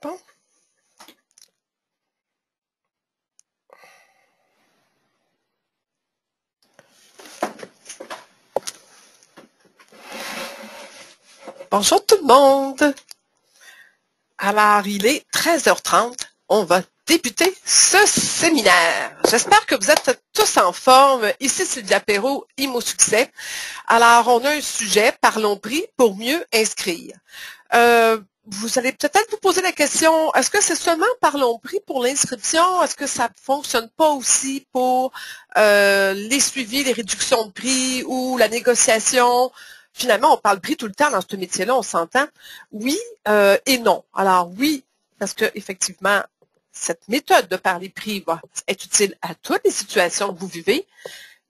Bon. Bonjour tout le monde. Alors, il est 13h30. On va débuter ce séminaire. J'espère que vous êtes tous en forme. Ici, Sylvia Perrault, IMO Succès. Alors, on a un sujet, parlons prix pour mieux inscrire. Vous allez peut-être vous poser la question, est-ce que c'est seulement parlons prix pour l'inscription? Est-ce que ça ne fonctionne pas aussi pour les suivis, les réductions de prix ou la négociation? Finalement, on parle prix tout le temps dans ce métier-là, on s'entend. Oui et non. Alors oui, parce que effectivement, cette méthode de parler prix va être utile à toutes les situations que vous vivez.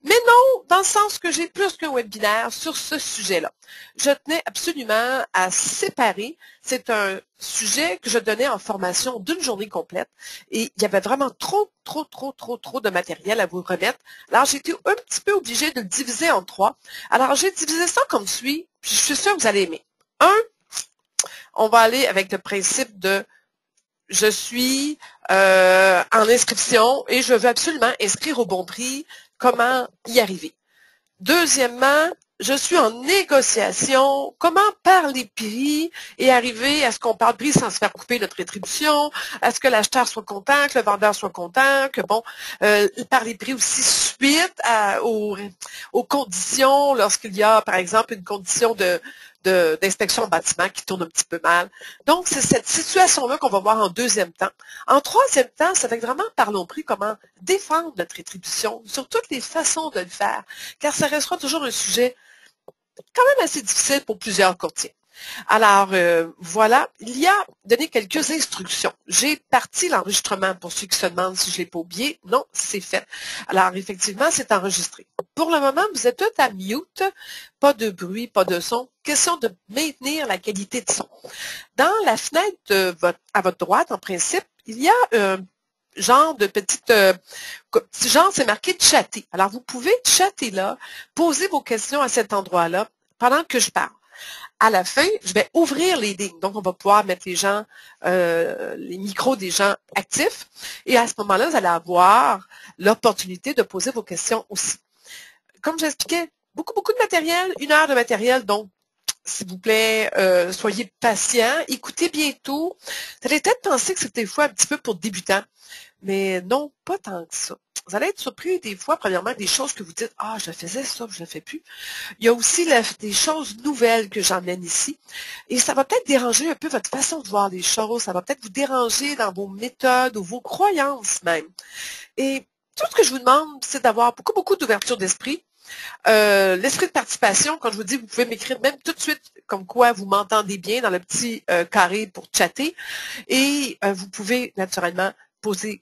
Mais non, dans le sens que j'ai plus qu'un webinaire sur ce sujet-là. Je tenais absolument à séparer. C'est un sujet que je donnais en formation d'une journée complète et il y avait vraiment trop de matériel à vous remettre. Alors, j'ai été un petit peu obligée de le diviser en trois. Alors, j'ai divisé ça comme suit, puis je suis sûre que vous allez aimer. On va aller avec le principe de je suis en inscription et je veux absolument inscrire au bon prix. Comment y arriver? Deuxièmement, je suis en négociation. Comment parler prix et arriver à ce qu'on parle prix sans se faire couper notre rétribution, à ce que l'acheteur soit content, que le vendeur soit content, que bon, parler prix aussi suite aux conditions lorsqu'il y a, par exemple, une condition d'inspection en bâtiment qui tourne un petit peu mal. Donc, c'est cette situation-là qu'on va voir en deuxième temps. En troisième temps, ça fait vraiment parlons prix, comment défendre notre rétribution sur toutes les façons de le faire, car ça restera toujours un sujet quand même assez difficile pour plusieurs courtiers. Alors, voilà, il y a donné quelques instructions. J'ai parti l'enregistrement pour ceux qui se demandent si je ne l'ai pas oublié. Non, c'est fait. Alors, effectivement, c'est enregistré. Pour le moment, vous êtes tous à mute, pas de bruit, pas de son. Question de maintenir la qualité de son. Dans la fenêtre à votre droite, en principe, il y a un genre de petite, genre c'est marqué chatter. Alors, vous pouvez chatter là, poser vos questions à cet endroit-là pendant que je parle. À la fin, je vais ouvrir les lignes. Donc, on va pouvoir mettre les gens, les micros des gens actifs. Et à ce moment-là, vous allez avoir l'opportunité de poser vos questions aussi. Comme j'expliquais, beaucoup de matériel, 1 heure de matériel. Donc, s'il vous plaît, soyez patients, écoutez bien tout. Vous allez peut-être penser que c'est des fois un petit peu pour débutants, mais non, pas tant que ça. Vous allez être surpris des fois, premièrement, des choses que vous dites, ah, je faisais ça, je ne le fais plus. Il y a aussi des choses nouvelles que j'emmène ici. Et ça va peut-être déranger un peu votre façon de voir les choses. Ça va peut-être vous déranger dans vos méthodes ou vos croyances même. Et tout ce que je vous demande, c'est d'avoir beaucoup d'ouverture d'esprit. L'esprit de participation, quand je vous dis, vous pouvez m'écrire même tout de suite comme quoi vous m'entendez bien dans le petit carré pour chatter. Et vous pouvez naturellement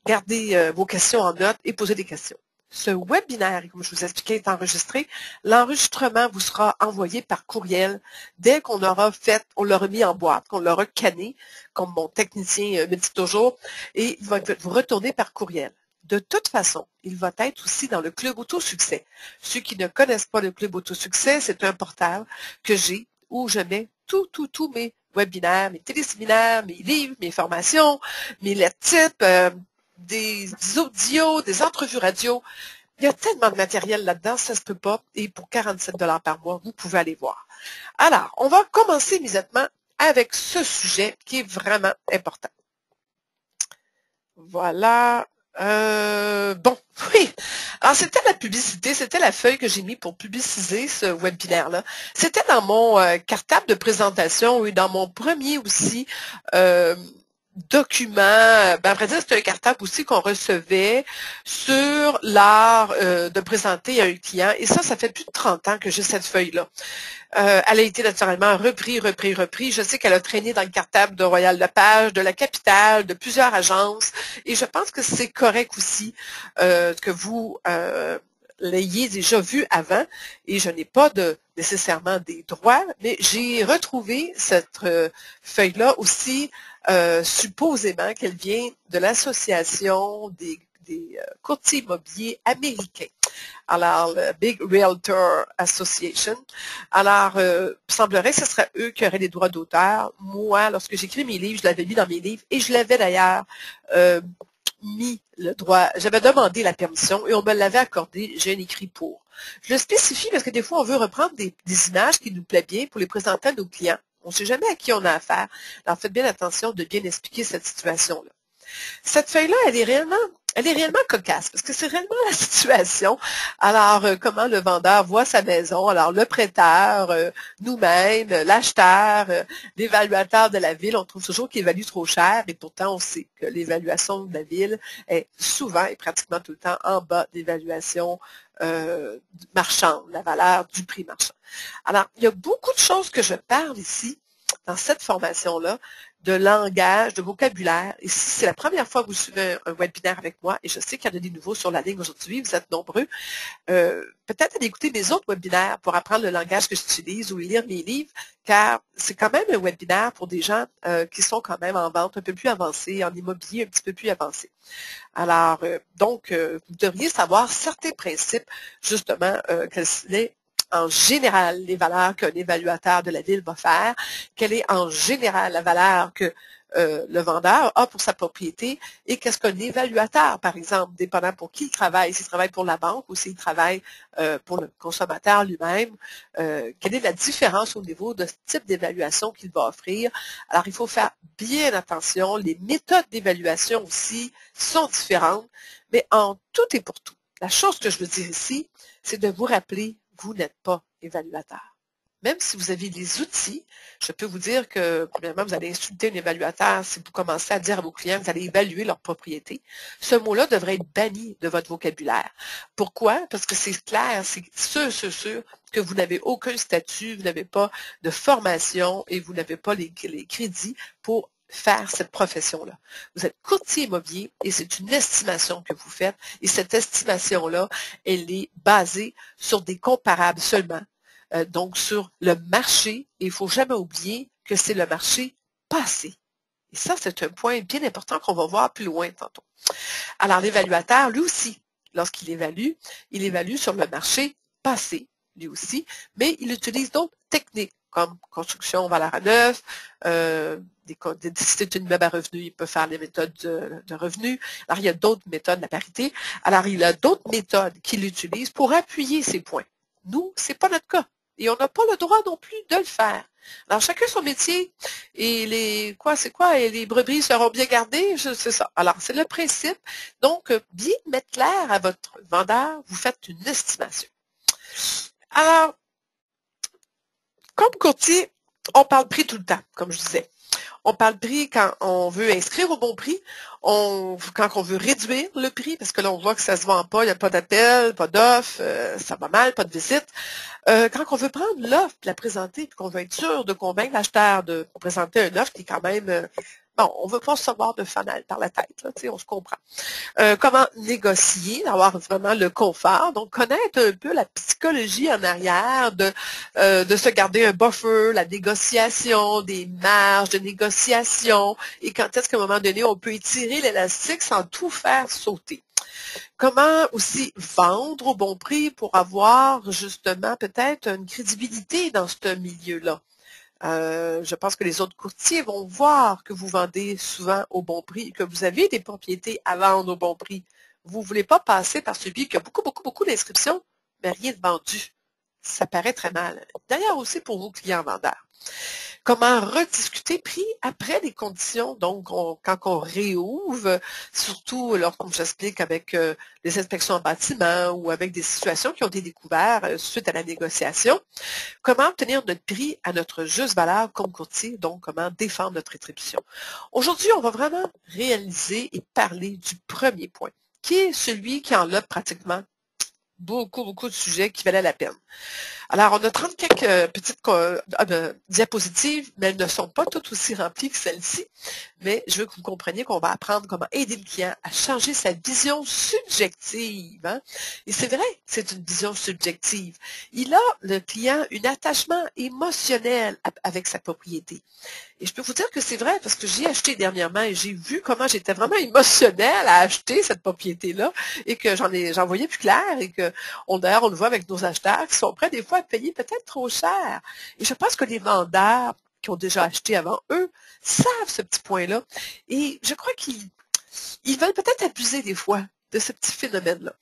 garder vos questions en note et poser des questions. Ce webinaire, comme je vous expliquais, est enregistré. L'enregistrement vous sera envoyé par courriel dès qu'on l'aura fait, on l'aura mis en boîte, qu'on l'aura canné, comme mon technicien me dit toujours, et il va vous retourner par courriel. De toute façon, il va être aussi dans le Club Autosuccès. Ceux qui ne connaissent pas le Club Autosuccès, c'est un portal que j'ai où je mets tous mes webinaires, mes téléséminaires, mes livres, mes formations, mes lettres types, des audios, des entrevues radio. Il y a tellement de matériel là-dedans, ça se peut pas. Et pour 47 $ par mois, vous pouvez aller voir. Alors, on va commencer immédiatement avec ce sujet qui est vraiment important. Voilà. Bon, oui. Alors, c'était la publicité, c'était la feuille que j'ai mis pour publiciser ce webinaire-là. C'était dans mon cartable de présentation et dans mon premier aussi document. Ben, après ça, c'était un cartable aussi qu'on recevait sur l'art de présenter à un client. Et ça fait plus de 30 ans que j'ai cette feuille-là. Elle a été naturellement repris. Je sais qu'elle a traîné dans le cartable de Royal Lepage, de la Capitale, de plusieurs agences. Et je pense que c'est correct aussi que vous l'ayez déjà vu avant. Et je n'ai pas nécessairement des droits, mais j'ai retrouvé cette feuille-là aussi, supposément qu'elle vient de l'Association des courtiers immobiliers américains. Alors, le Big Realtor Association. Alors, il semblerait que ce serait eux qui auraient les droits d'auteur. Moi, lorsque j'écris mes livres, je l'avais mis dans mes livres et je l'avais d'ailleurs mis le droit. J'avais demandé la permission et on me l'avait accordé. J'ai un écrit pour. Je le spécifie parce que des fois, on veut reprendre des images qui nous plaisent bien pour les présenter à nos clients. On ne sait jamais à qui on a affaire. Alors, faites bien attention de bien expliquer cette situation-là. Cette feuille-là, elle est réellement cocasse parce que c'est réellement la situation. Alors, comment le vendeur voit sa maison, alors le prêteur, nous-mêmes, l'acheteur, l'évaluateur de la ville, on trouve toujours qu'il évalue trop cher et pourtant on sait que l'évaluation de la ville est souvent et pratiquement tout le temps en bas d'évaluation marchande, la valeur du prix marchand. Alors, il y a beaucoup de choses que je parle ici dans cette formation-là, de langage, de vocabulaire. Et si c'est la première fois que vous suivez un webinaire avec moi, et je sais qu'il y en a des nouveaux sur la ligne aujourd'hui, vous êtes nombreux, peut-être aller écouter mes autres webinaires pour apprendre le langage que j'utilise ou lire mes livres, car c'est quand même un webinaire pour des gens qui sont quand même en vente un peu plus avancée, en immobilier un petit peu plus avancé. Alors, donc, vous devriez savoir certains principes, justement, quels sont en général les valeurs qu'un évaluateur de la ville va faire, quelle est en général la valeur que le vendeur a pour sa propriété et qu'est-ce qu'un évaluateur, par exemple, dépendant pour qui il travaille, s'il travaille pour la banque ou s'il travaille pour le consommateur lui-même, quelle est la différence au niveau de ce type d'évaluation qu'il va offrir. Alors, il faut faire bien attention. Les méthodes d'évaluation aussi sont différentes, mais en tout et pour tout, la chose que je veux dire ici, c'est de vous rappeler vous n'êtes pas évaluateur. Même si vous avez des outils, je peux vous dire que, premièrement, vous allez insulter un évaluateur si vous commencez à dire à vos clients que vous allez évaluer leur propriété. Ce mot-là devrait être banni de votre vocabulaire. Pourquoi? Parce que c'est clair, c'est sûr que vous n'avez aucun statut, vous n'avez pas de formation et vous n'avez pas les crédits pour faire cette profession-là. Vous êtes courtier immobilier et c'est une estimation que vous faites et cette estimation-là, elle est basée sur des comparables seulement, donc sur le marché et il ne faut jamais oublier que c'est le marché passé. Et ça, c'est un point bien important qu'on va voir plus loin tantôt. Alors, l'évaluateur, lui aussi, lorsqu'il évalue, il évalue sur le marché passé, lui aussi, mais il utilise d'autres techniques comme construction valeur à neuf, si c'est une immeuble à revenu, il peut faire les méthodes de revenu. Alors, il y a d'autres méthodes, la parité. Alors, il a d'autres méthodes qu'il utilise pour appuyer ses points. Nous, ce n'est pas notre cas. Et on n'a pas le droit non plus de le faire. Alors, chacun son métier. Et les brebis seront bien gardées, c'est ça. Alors, c'est le principe. Donc, bien mettre clair à votre vendeur, vous faites une estimation. Alors, comme courtier, on parle prix tout le temps, comme je disais. On parle prix quand on veut inscrire au bon prix, quand on veut réduire le prix, parce que là, on voit que ça se vend pas, il n'y a pas d'appel, pas d'offre, ça va mal, pas de visite. Quand on veut prendre l'offre, la présenter, puis qu'on veut être sûr de convaincre l'acheteur de présenter une offre qui est quand même... bon, on ne veut pas se savoir de fanal par la tête, là, on se comprend. Comment négocier, avoir vraiment le confort, donc connaître un peu la psychologie en arrière de se garder un buffer, la négociation, des marges de négociation, et quand est-ce qu'à un moment donné, on peut étirer l'élastique sans tout faire sauter. Comment aussi vendre au bon prix pour avoir justement peut-être une crédibilité dans ce milieu-là. Je pense que les autres courtiers vont voir que vous vendez souvent au bon prix, que vous avez des propriétés à vendre au bon prix. Vous ne voulez pas passer par celui qui a beaucoup d'inscriptions, mais rien de vendu. Ça paraît très mal. D'ailleurs aussi pour vos clients vendeurs. Comment rediscuter prix après les conditions, donc quand on réouvre, surtout comme j'explique avec les inspections en bâtiment ou avec des situations qui ont été découvertes suite à la négociation. Comment obtenir notre prix à notre juste valeur comme courtier, donc comment défendre notre rétribution. Aujourd'hui, on va vraiment réaliser et parler du premier point, qui est celui qui enveloppe pratiquement beaucoup de sujets qui valaient la peine. Alors, on a 30 quelques petites diapositives, mais elles ne sont pas toutes aussi remplies que celle-ci. Mais je veux que vous compreniez qu'on va apprendre comment aider le client à changer sa vision subjective. Hein? Et c'est vrai, c'est une vision subjective. Il a, le client, un attachement émotionnel avec sa propriété. Et je peux vous dire que c'est vrai parce que j'ai acheté dernièrement et j'ai vu comment j'étais vraiment émotionnelle à acheter cette propriété-là et que j'en voyais plus clair et que d'ailleurs on le voit avec nos acheteurs qui sont prêts des fois à payer peut-être trop cher. Et je pense que les vendeurs qui ont déjà acheté avant eux savent ce petit point-là. Et je crois qu'ils veulent peut-être abuser des fois de ce petit phénomène-là.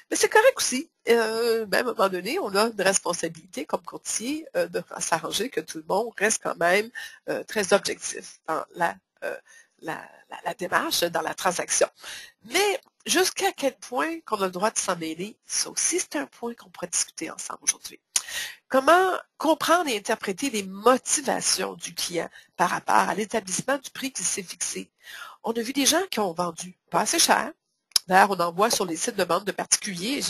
Mais c'est correct aussi. Même à un moment donné, on a une responsabilité comme courtier de s'arranger que tout le monde reste quand même très objectif dans la démarche, dans la transaction. Mais jusqu'à quel point qu'on a le droit de s'en mêler, ça aussi c'est un point qu'on pourrait discuter ensemble aujourd'hui. Comment comprendre et interpréter les motivations du client par rapport à l'établissement du prix qui s'est fixé? On a vu des gens qui ont vendu pas assez cher. D'ailleurs, on en voit sur les sites de vente de particuliers.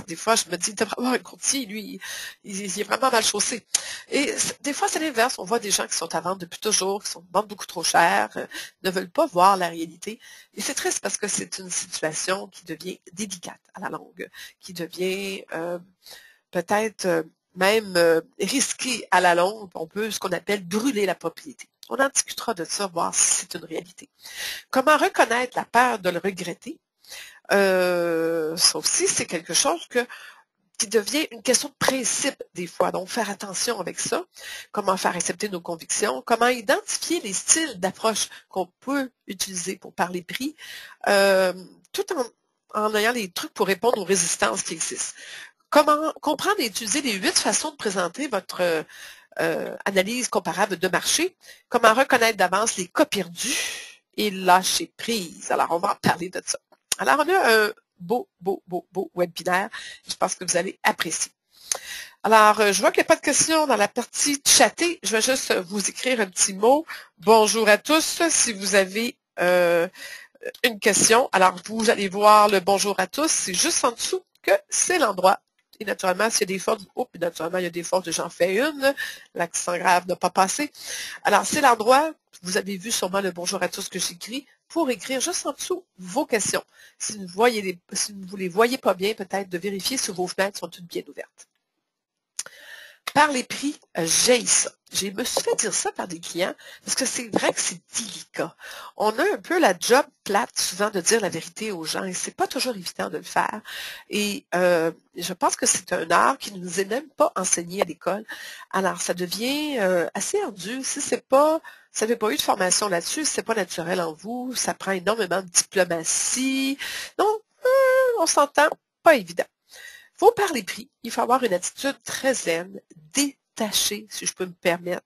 Des fois, je me dis, il devrait avoir un courtier, lui, il est vraiment mal chaussé. Et des fois, c'est l'inverse. On voit des gens qui sont à vendre depuis toujours, qui vendent beaucoup trop cher, ne veulent pas voir la réalité. Et c'est triste parce que c'est une situation qui devient délicate à la longue, qui devient peut-être même risquée à la longue. On peut, ce qu'on appelle, brûler la propriété. On en discutera de ça, voir si c'est une réalité. Comment reconnaître la peur de le regretter? Ça aussi, c'est quelque chose qui devient une question de principe des fois. Donc, faire attention avec ça. Comment faire accepter nos convictions? Comment identifier les styles d'approche qu'on peut utiliser pour parler prix, tout en ayant les trucs pour répondre aux résistances qui existent. Comment comprendre et utiliser les 8 façons de présenter votre analyse comparable de marché. Comment reconnaître d'avance les cas perdus et lâcher prise. Alors, on va en parler de ça. Alors, on a un beau webinaire. Je pense que vous allez apprécier. Alors, je vois qu'il n'y a pas de questions dans la partie chattée. Je vais juste vous écrire un petit mot. Bonjour à tous. Si vous avez une question, alors vous allez voir le bonjour à tous. C'est juste en dessous que c'est l'endroit. Et naturellement, s'il y a des fautes, naturellement, il y a des fautes, j'en fais une. L'accent grave n'a pas passé. Alors, c'est l'endroit, vous avez vu sûrement le bonjour à tous que j'écris, pour écrire juste en dessous vos questions. Si vous ne les voyez pas bien, peut-être de vérifier si vos fenêtres sont toutes bien ouvertes. Par les prix, j'ai ça. Je me suis fait dire ça par des clients parce que c'est vrai que c'est délicat. On a un peu la job plate souvent de dire la vérité aux gens et c'est pas toujours évident de le faire. Et je pense que c'est un art qui ne nous est même pas enseigné à l'école. Alors, ça devient assez ardu. Si vous n'avez pas eu de formation là-dessus, si c'est pas naturel en vous, ça prend énormément de diplomatie. Donc, on s'entend, pas évident. Faut parler prix, il faut avoir une attitude très zen, détachée, si je peux me permettre,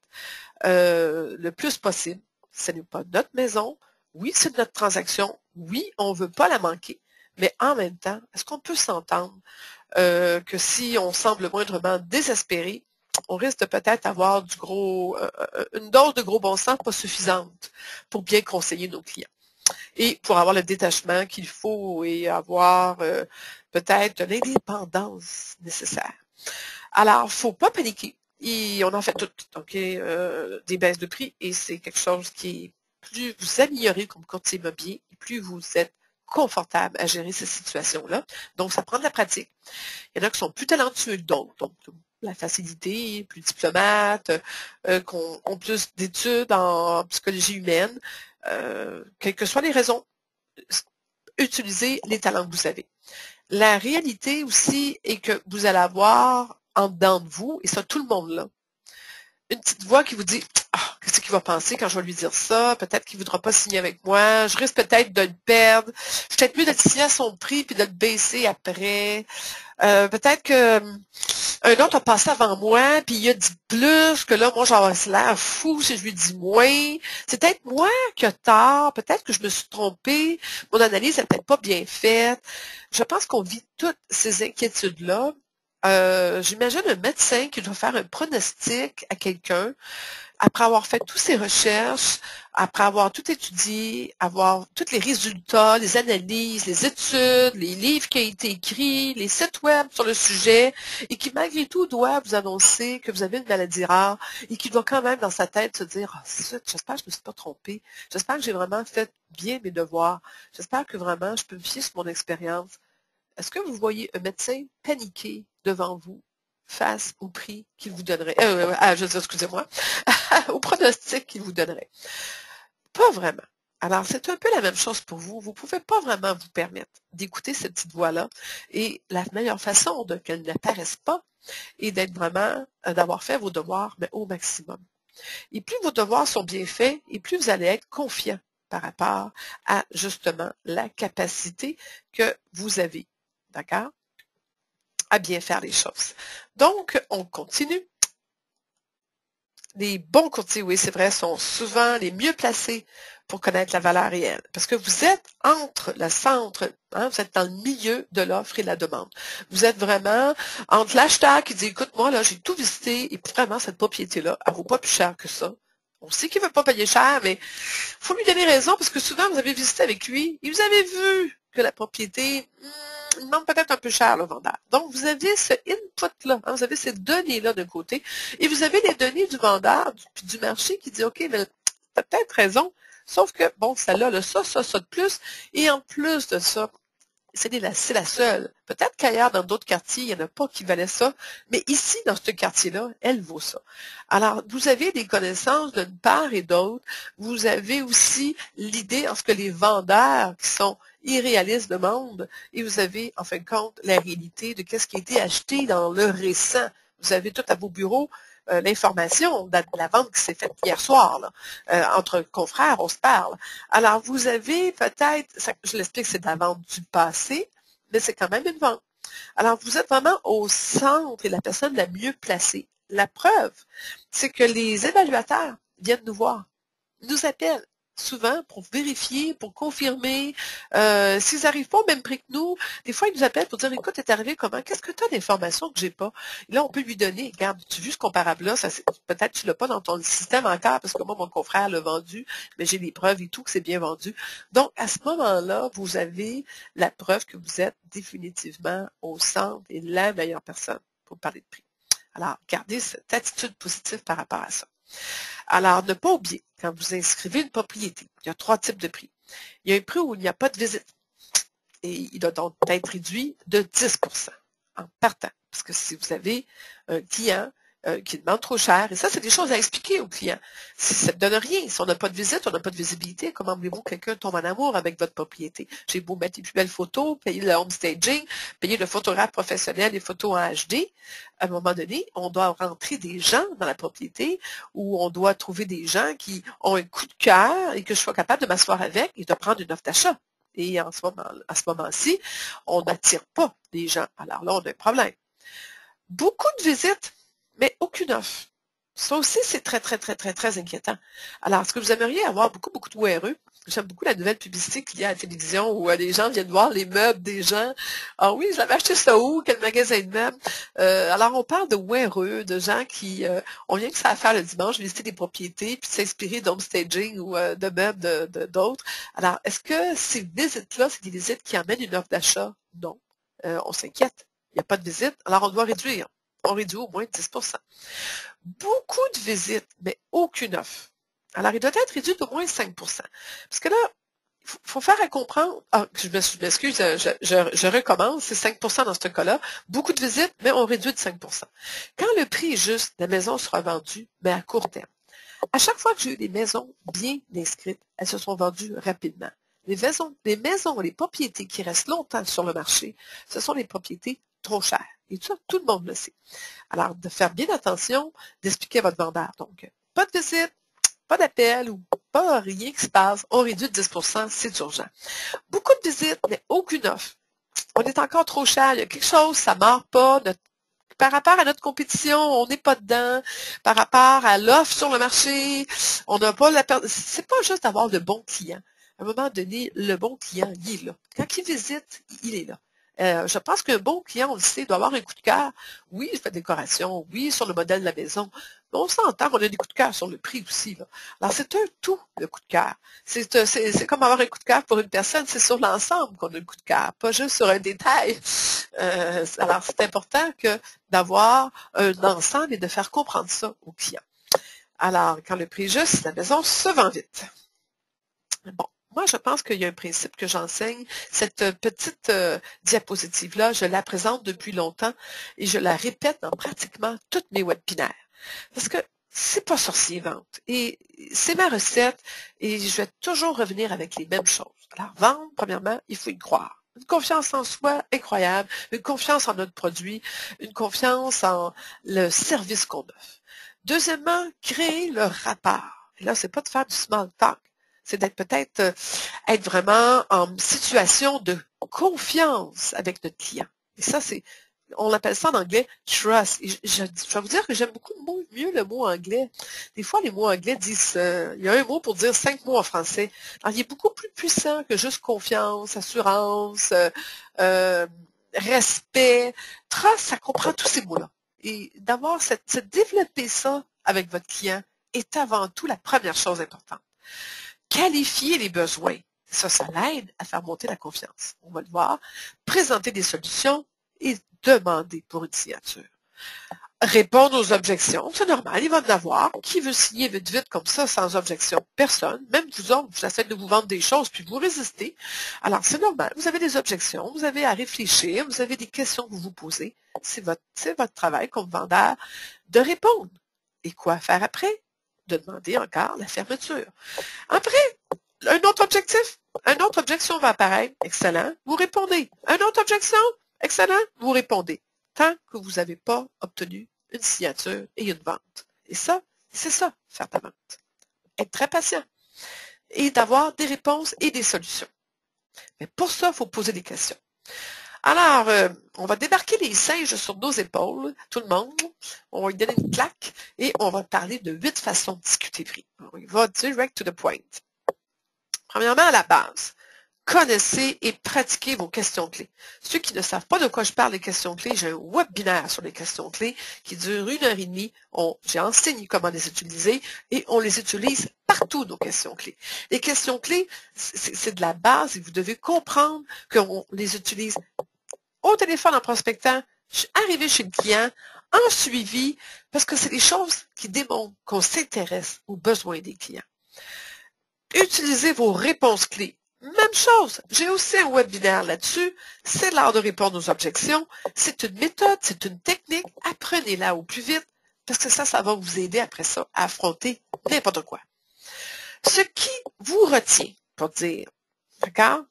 le plus possible. Ce n'est pas notre maison, oui, c'est notre transaction, oui, on ne veut pas la manquer, mais en même temps, est-ce qu'on peut s'entendre que si on semble moindrement désespéré, on risque de peut-être avoir une dose de gros bon sens pas suffisante pour bien conseiller nos clients. Et pour avoir le détachement qu'il faut et avoir peut-être l'indépendance nécessaire. Alors, il ne faut pas paniquer. Et on en fait tout, OK? Des baisses de prix et c'est quelque chose qui est plus vous améliorez comme courtier immobilier, plus vous êtes confortable à gérer ces situations-là. Donc, ça prend de la pratique. Il y en a qui sont plus talentueux que d'autres. Donc, la facilité, plus diplomates, qui ont plus d'études en psychologie humaine. Quelles que soient les raisons, utilisez les talents que vous avez. La réalité aussi est que vous allez avoir en dedans de vous, et ça tout le monde là, une petite voix qui vous dit « Ah, qu'est-ce qu'il va penser quand je vais lui dire ça? Peut-être qu'il ne voudra pas signer avec moi. Je risque peut-être de le perdre. C'est peut-être mieux de le signer à son prix puis de le baisser après. Peut-être que un autre a passé avant moi, puis il a dit plus, que là, moi, j'aurais l'air fou si je lui dis moins. C'est peut-être moi qui ai tort, peut-être que je me suis trompée, mon analyse n'est peut-être pas bien faite. Je pense qu'on vit toutes ces inquiétudes-là, J'imagine un médecin qui doit faire un pronostic à quelqu'un après avoir fait toutes ses recherches, après avoir tout étudié, avoir tous les résultats, les analyses, les études, les livres qui ont été écrits, les sites web sur le sujet, et qui malgré tout doit vous annoncer que vous avez une maladie rare, et qui doit quand même dans sa tête se dire, ah, j'espère que je ne me suis pas trompée, j'espère que j'ai vraiment fait bien mes devoirs, j'espère que vraiment je peux me fier sur mon expérience. Est-ce que vous voyez un médecin paniquer devant vous face au prix qu'il vous donnerait? Je veux dire, excusez-moi, au pronostic qu'il vous donnerait. Pas vraiment. Alors, c'est un peu la même chose pour vous. Vous ne pouvez pas vraiment vous permettre d'écouter cette petite voix-là. Et la meilleure façon de qu'elle n'apparaisse pas est d'être vraiment, d'avoir fait vos devoirs, mais au maximum. Et plus vos devoirs sont bien faits, et plus vous allez être confiant par rapport à, justement, la capacité que vous avez. D'accord? À bien faire les choses. Donc, on continue. Les bons courtiers, oui, c'est vrai, sont souvent les mieux placés pour connaître la valeur réelle. Parce que vous êtes entre le centre, hein, vous êtes dans le milieu de l'offre et de la demande. Vous êtes vraiment entre l'acheteur qui dit, écoute, moi, là, j'ai tout visité et vraiment, cette propriété-là, elle vaut pas plus cher que ça. On sait qu'il ne veut pas payer cher, mais il faut lui donner raison parce que souvent, vous avez visité avec lui et vous avez vu que la propriété, il demande peut-être un peu cher, le vendeur. Donc, vous avez ce input-là, hein, vous avez ces données-là d'un côté, et vous avez les données du vendeur, puis du marché qui dit, OK, mais tu as peut-être raison, sauf que, bon, celle-là, là, ça de plus, et en plus de ça, c'est la seule. Peut-être qu'ailleurs, dans d'autres quartiers, il n'y en a pas qui valaient ça, mais ici, dans ce quartier-là, elle vaut ça. Alors, vous avez des connaissances d'une part et d'autre. Vous avez aussi l'idée en ce que les vendeurs qui sont irréalistes demandent, et vous avez, en fin de compte, la réalité de ce qui a été acheté dans le récent. Vous avez tout à vos bureaux l'information de la vente qui s'est faite hier soir. Là. Entre confrères, on se parle. Alors, vous avez peut-être, je l'explique, c'est de la vente du passé, mais c'est quand même une vente. Alors, vous êtes vraiment au centre et la personne la mieux placée. La preuve, c'est que les évaluateurs viennent nous voir, nous appellent souvent pour vérifier, pour confirmer. S'ils n'arrivent pas au même prix que nous, des fois, ils nous appellent pour dire, écoute, t'es arrivé comment? Qu'est-ce que tu as d'informations que j'ai pas? Et là, on peut lui donner, regarde, tu as vu ce comparable-là? Peut-être que tu l'as pas dans ton système encore, parce que moi, mon confrère l'a vendu, mais j'ai les preuves et tout que c'est bien vendu. Donc, à ce moment-là, vous avez la preuve que vous êtes définitivement au centre et la meilleure personne pour parler de prix. Alors, gardez cette attitude positive par rapport à ça. Alors, ne pas oublier, quand vous inscrivez une propriété, il y a 3 types de prix. Il y a un prix où il n'y a pas de visite et il doit donc être réduit de 10% en partant. Parce que si vous avez un client qui demande trop cher, et ça, c'est des choses à expliquer au client. Si ça ne donne rien, si on n'a pas de visite, on n'a pas de visibilité, comment voulez-vous que quelqu'un tombe en amour avec votre propriété? J'ai beau mettre les plus belles photos, payer le home staging, payer le photographe professionnel, les photos en HD, à un moment donné, on doit rentrer des gens dans la propriété ou on doit trouver des gens qui ont un coup de cœur et que je sois capable de m'asseoir avec et de prendre une offre d'achat. Et à ce moment-ci, on n'attire pas des gens. Alors là, on a un problème. Beaucoup de visites, mais aucune offre. Ça aussi, c'est très, très, très, très, très inquiétant. Alors, est-ce que vous aimeriez avoir beaucoup, beaucoup de ORE? J'aime beaucoup la nouvelle publicité qu'il y a à la télévision où les gens viennent voir les meubles des gens. Ah oui, je l'avais acheté ça où? Quel magasin de meubles? Alors, on parle de ORE, de gens qui ont rien que ça à faire le dimanche, visiter des propriétés, puis s'inspirer d'home staging ou de meubles d'autres. Alors, est-ce que ces visites-là, c'est des visites qui amènent une offre d'achat? Non. On s'inquiète. Il n'y a pas de visite, alors on doit réduire. On réduit au moins 10%. Beaucoup de visites, mais aucune offre. Alors, il doit être réduit d'au moins 5%. Parce que là, il faut faire à comprendre, je m'excuse, je recommence, c'est 5% dans ce cas-là. Beaucoup de visites, mais on réduit de 5%. Quand le prix est juste, la maison sera vendue, mais à court terme. À chaque fois que j'ai eu des maisons bien inscrites, elles se sont vendues rapidement. Les propriétés qui restent longtemps sur le marché, ce sont les propriétés trop chères. Et ça, tout le monde le sait. Alors, de faire bien attention, d'expliquer à votre vendeur. Donc, pas de visite, pas d'appel ou pas rien qui se passe. On réduit de 10%, c'est urgent. Beaucoup de visites, mais aucune offre. On est encore trop cher. Il y a quelque chose, ça ne marche pas. Par rapport à notre compétition, on n'est pas dedans. Par rapport à l'offre sur le marché, on n'a pas c'est pas juste d'avoir de bons clients. À un moment donné, le bon client, il est là. Quand il visite, il est là. Je pense qu'un bon client, on le sait, doit avoir un coup de cœur. Oui, il fait décoration, oui, sur le modèle de la maison, mais on s'entend qu'on a des coups de cœur sur le prix aussi, là. Alors, c'est un tout, le coup de cœur. C'est comme avoir un coup de cœur pour une personne, c'est sur l'ensemble qu'on a un coup de cœur, pas juste sur un détail. Alors, c'est important que d'avoir un ensemble et de faire comprendre ça aux clients. Alors, quand le prix est juste, la maison se vend vite. Bon, moi, je pense qu'il y a un principe que j'enseigne. Cette petite diapositive-là, je la présente depuis longtemps et je la répète dans pratiquement toutes mes webinaires. Parce que c'est pas sorcier vente. Et c'est ma recette et je vais toujours revenir avec les mêmes choses. Alors, vendre, premièrement, il faut y croire. Une confiance en soi incroyable, une confiance en notre produit, une confiance en le service qu'on offre. Deuxièmement, créer le rapport. Et là, c'est pas de faire du small talk. C'est d'être peut-être être vraiment en situation de confiance avec notre client. Et ça, on appelle ça en anglais trust. Et je vais vous dire que j'aime beaucoup mieux le mot anglais. Des fois, les mots anglais disent, il y a un mot pour dire 5 mots en français. Alors, il est beaucoup plus puissant que juste confiance, assurance, respect. Trust, ça comprend tous ces mots-là. Et d'avoir développer ça avec votre client est avant tout la première chose importante. Qualifier les besoins. Ça l'aide à faire monter la confiance. On va le voir. Présenter des solutions et demander pour une signature. Répondre aux objections. C'est normal, il va en avoir. Qui veut signer vite, vite comme ça, sans objection? Personne. Même vous autres, vous essayez de vous vendre des choses, puis vous résistez. Alors, c'est normal. Vous avez des objections, vous avez à réfléchir, vous avez des questions que vous vous posez. C'est votre travail comme vendeur de répondre. Et quoi faire après? De demander encore la fermeture. Après, un autre objectif, une autre objection va apparaître. Excellent, vous répondez. Une autre objection, excellent, vous répondez. Tant que vous n'avez pas obtenu une signature et une vente. Et ça, c'est ça, faire ta vente. Être très patient et d'avoir des réponses et des solutions. Mais pour ça, il faut poser des questions. Alors, on va débarquer les singes sur nos épaules, tout le monde. On va lui donner une claque et on va parler de 8 façons de discuter prix. On y va direct to the point. Premièrement, à la base, connaissez et pratiquez vos questions clés. Ceux qui ne savent pas de quoi je parle des questions clés, j'ai un webinaire sur les questions clés qui dure 1 heure et demie. J'ai enseigné comment les utiliser et on les utilise partout, nos questions clés. Les questions clés, c'est de la base et vous devez comprendre qu'on les utilise au téléphone en prospectant, arrivé chez le client, en suivi, parce que c'est des choses qui démontrent qu'on s'intéresse aux besoins des clients. Utilisez vos réponses clés. Même chose, j'ai aussi un webinaire là-dessus. C'est l'art de répondre aux objections. C'est une méthode, c'est une technique. Apprenez-la au plus vite parce que ça va vous aider après ça à affronter n'importe quoi. Ce qui vous retient pour dire, regarde,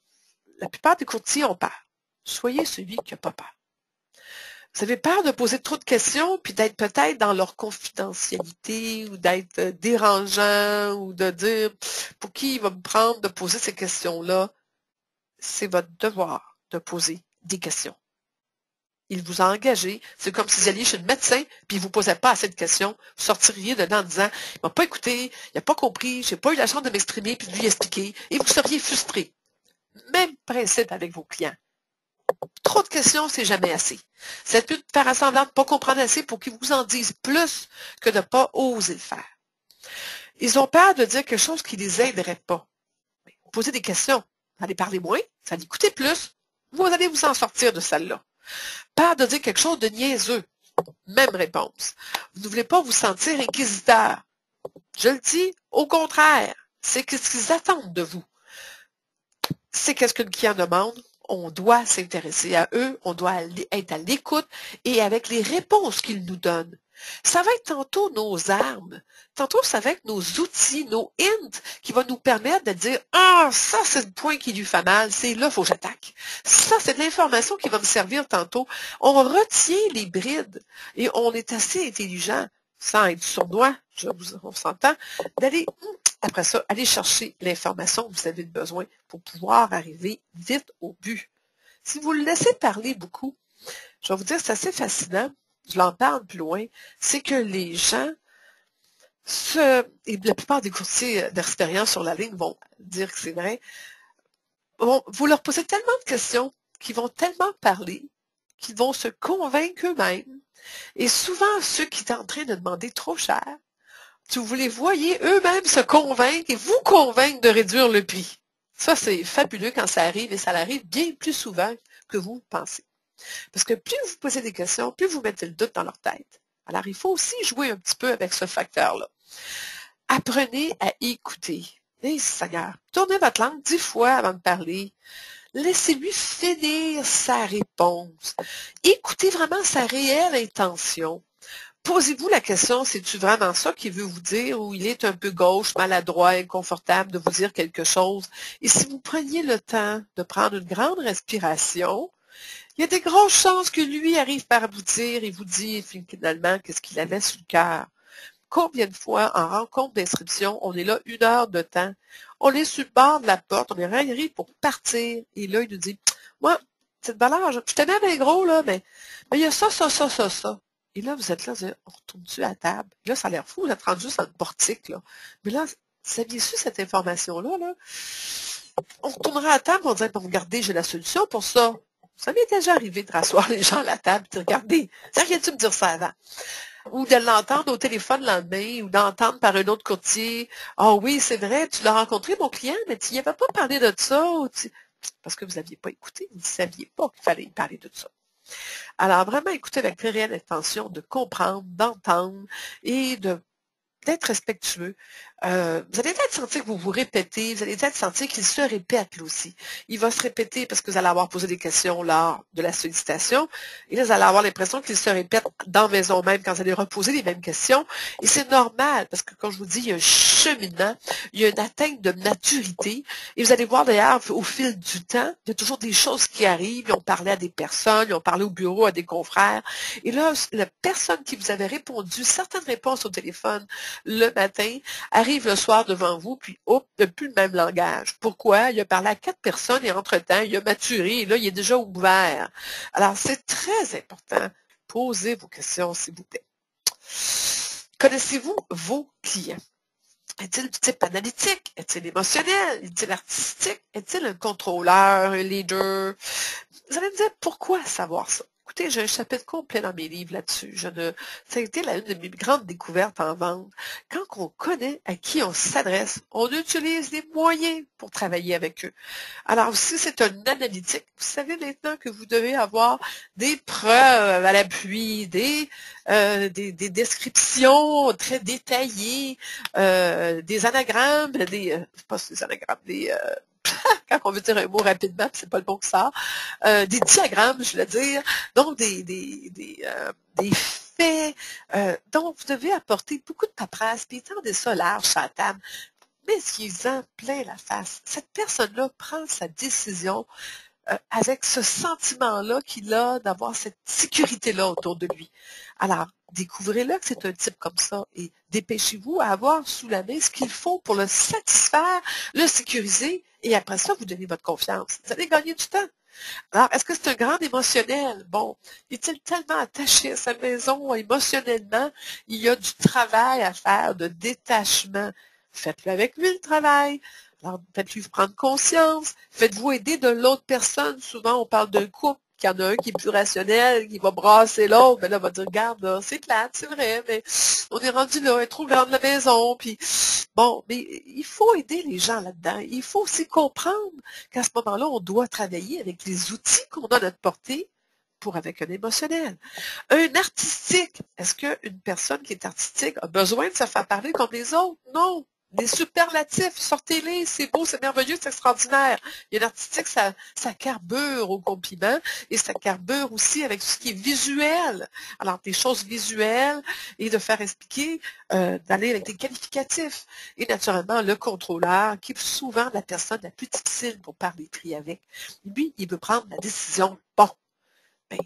la plupart des courtiers ont peur. Soyez celui qui n'a pas peur. Vous avez peur de poser trop de questions, puis d'être peut-être dans leur confidentialité, ou d'être dérangeant, ou de dire pour qui il va me prendre de poser ces questions-là. C'est votre devoir de poser des questions. Il vous a engagé. C'est comme si vous alliez chez le médecin, puis il ne vous posait pas assez de questions. Vous sortiriez dedans en disant, il m'a pas écouté, il n'a pas compris, j'ai pas eu la chance de m'exprimer, puis de lui expliquer, et vous seriez frustré. Même principe avec vos clients. Trop de questions, c'est jamais assez. C'est mieux de faire semblant de ne pas comprendre assez pour qu'ils vous en disent plus que de ne pas oser le faire. Ils ont peur de dire quelque chose qui ne les aiderait pas. Posez des questions. Vous allez parler moins, vous allez écouter plus, vous allez vous en sortir de celle-là. Peur de dire quelque chose de niaiseux. Même réponse. Vous ne voulez pas vous sentir inquisiteur. Je le dis, au contraire, c'est ce qu'ils attendent de vous. C'est qu'est-ce que le client demande. On doit s'intéresser à eux, on doit être à l'écoute et avec les réponses qu'ils nous donnent. Ça va être tantôt nos armes, tantôt ça va être nos outils, nos hints qui vont nous permettre de dire « Ah, ça c'est le point qui lui fait mal, c'est là, il faut que j'attaque. » Ça, c'est de l'information qui va me servir tantôt. On retient les brides et on est assez intelligent, sans être sournois, on s'entend, d'aller après ça, allez chercher l'information que vous avez besoin pour pouvoir arriver vite au but. Si vous le laissez parler beaucoup, je vais vous dire, c'est assez fascinant, je l'en parle plus loin, c'est que les gens, et la plupart des courtiers d'expérience sur la ligne vont dire que c'est vrai, vous leur posez tellement de questions qui vont tellement parler qu'ils vont se convaincre eux-mêmes. Et souvent, ceux qui sont en train de demander trop cher, vous les voyez eux-mêmes se convaincre et vous convaincre de réduire le prix. Ça, c'est fabuleux quand ça arrive et ça arrive bien plus souvent que vous pensez. Parce que plus vous posez des questions, plus vous mettez le doute dans leur tête. Alors, il faut aussi jouer un petit peu avec ce facteur-là. Apprenez à écouter. Seigneur, tournez votre langue 10 fois avant de parler. Laissez-lui finir sa réponse. Écoutez vraiment sa réelle intention. Posez-vous la question, c'est-tu vraiment ça qu'il veut vous dire ou il est un peu gauche, maladroit, inconfortable de vous dire quelque chose? Et si vous preniez le temps de prendre une grande respiration, il y a des grosses chances que lui arrive par vous dire et vous dit finalement qu'est-ce qu'il avait sur le cœur. Combien de fois, en rencontre d'inscription, on est là 1 heure de temps, on est sur le bord de la porte, on est arrivé pour partir, et là, il nous dit, moi, cette valeur, je t'aimais bien gros, là, mais il y a ça, ça, ça, ça, ça. Et là, vous êtes là, on retourne-tu à la table? Et là, ça a l'air fou, vous êtes rendu juste dans le portique, là. Mais là, saviez-vous cette information-là, là? On retournera à la table, on dirait, bon, regardez, j'ai la solution pour ça. Ça m'est déjà arrivé de rasseoir les gens à la table et de regardez, ça aurait-tu me dire ça avant? Ou de l'entendre au téléphone le lendemain, ou d'entendre par un autre courtier, ah oui, c'est vrai, tu l'as rencontré, mon client, mais tu n'y avais pas parlé de ça, parce que vous n'aviez pas écouté, vous ne saviez pas qu'il fallait parler de ça. Alors, vraiment écouter avec très réelle intention de comprendre, d'entendre et d'être respectueux. Vous allez peut-être sentir que vous vous répétez, vous allez peut-être sentir qu'il se répète là aussi. Il va se répéter parce que vous allez avoir posé des questions lors de la sollicitation, et là, vous allez avoir l'impression qu'il se répète dans la maison même quand vous allez reposer les mêmes questions, et c'est normal, parce que quand je vous dis, il y a un cheminement, il y a une atteinte de maturité, et vous allez voir d'ailleurs, au fil du temps, il y a toujours des choses qui arrivent, ils ont parlé à des personnes, ils ont parlé au bureau à des confrères, et là, la personne qui vous avait répondu certaines réponses au téléphone, le matin, arrive le soir devant vous, puis hop, il n'a plus le même langage. Pourquoi? Il a parlé à 4 personnes et entre-temps, il a maturé et là, il est déjà ouvert. Alors, c'est très important. Posez vos questions, s'il vous plaît. Connaissez-vous vos clients? Est-il du type analytique? Est-il émotionnel? Est-il artistique? Est-il un contrôleur, un leader? Vous allez me dire, pourquoi savoir ça? Écoutez, j'ai un chapitre complet dans mes livres là-dessus. Ça a été une de mes grandes découvertes en vente. Quand on connaît à qui on s'adresse, on utilise les moyens pour travailler avec eux. Alors, si c'est un analytique, vous savez maintenant que vous devez avoir des preuves à l'appui, des descriptions très détaillées, des anagrammes, pas des anagrammes, quand on veut dire un mot rapidement, c'est pas le bon que ça, des diagrammes, je veux dire, donc des faits, donc vous devez apporter beaucoup de paperasse, puis étendez ça large sur la table, mettez-en plein la face. Cette personne-là prend sa décision avec ce sentiment-là qu'il a d'avoir cette sécurité-là autour de lui. Alors, découvrez-le que c'est un type comme ça et dépêchez-vous à avoir sous la main ce qu'il faut pour le satisfaire, le sécuriser et après ça, vous donnez votre confiance. Vous allez gagner du temps. Alors, est-ce que c'est un grand émotionnel? Bon, est-il tellement attaché à sa maison émotionnellement? Il y a du travail à faire, de détachement. Faites-le avec lui, le travail. Alors, faites-lui prendre conscience. Faites-vous aider de l'autre personne. Souvent, on parle d'un couple, qu'il y en a un qui est plus rationnel, qui va brasser l'autre. Mais là, on va dire, regarde, là, c'est plate, c'est vrai, mais on est rendu là, elle est trop grande la maison. Puis, bon, mais il faut aider les gens là-dedans. Il faut aussi comprendre qu'à ce moment-là, on doit travailler avec les outils qu'on a à notre portée pour avec un émotionnel. Un artistique, est-ce qu'une personne qui est artistique a besoin de se faire parler comme les autres? Non. Des superlatifs, sortez-les, c'est beau, c'est merveilleux, c'est extraordinaire. Il y a un artistique, ça carbure au compliment et ça carbure aussi avec tout ce qui est visuel. Alors, des choses visuelles et de faire expliquer, d'aller avec des qualificatifs. Et naturellement, le contrôleur, qui est souvent la personne la plus difficile pour parler prix avec. Lui, il veut prendre la décision. Bon, ben,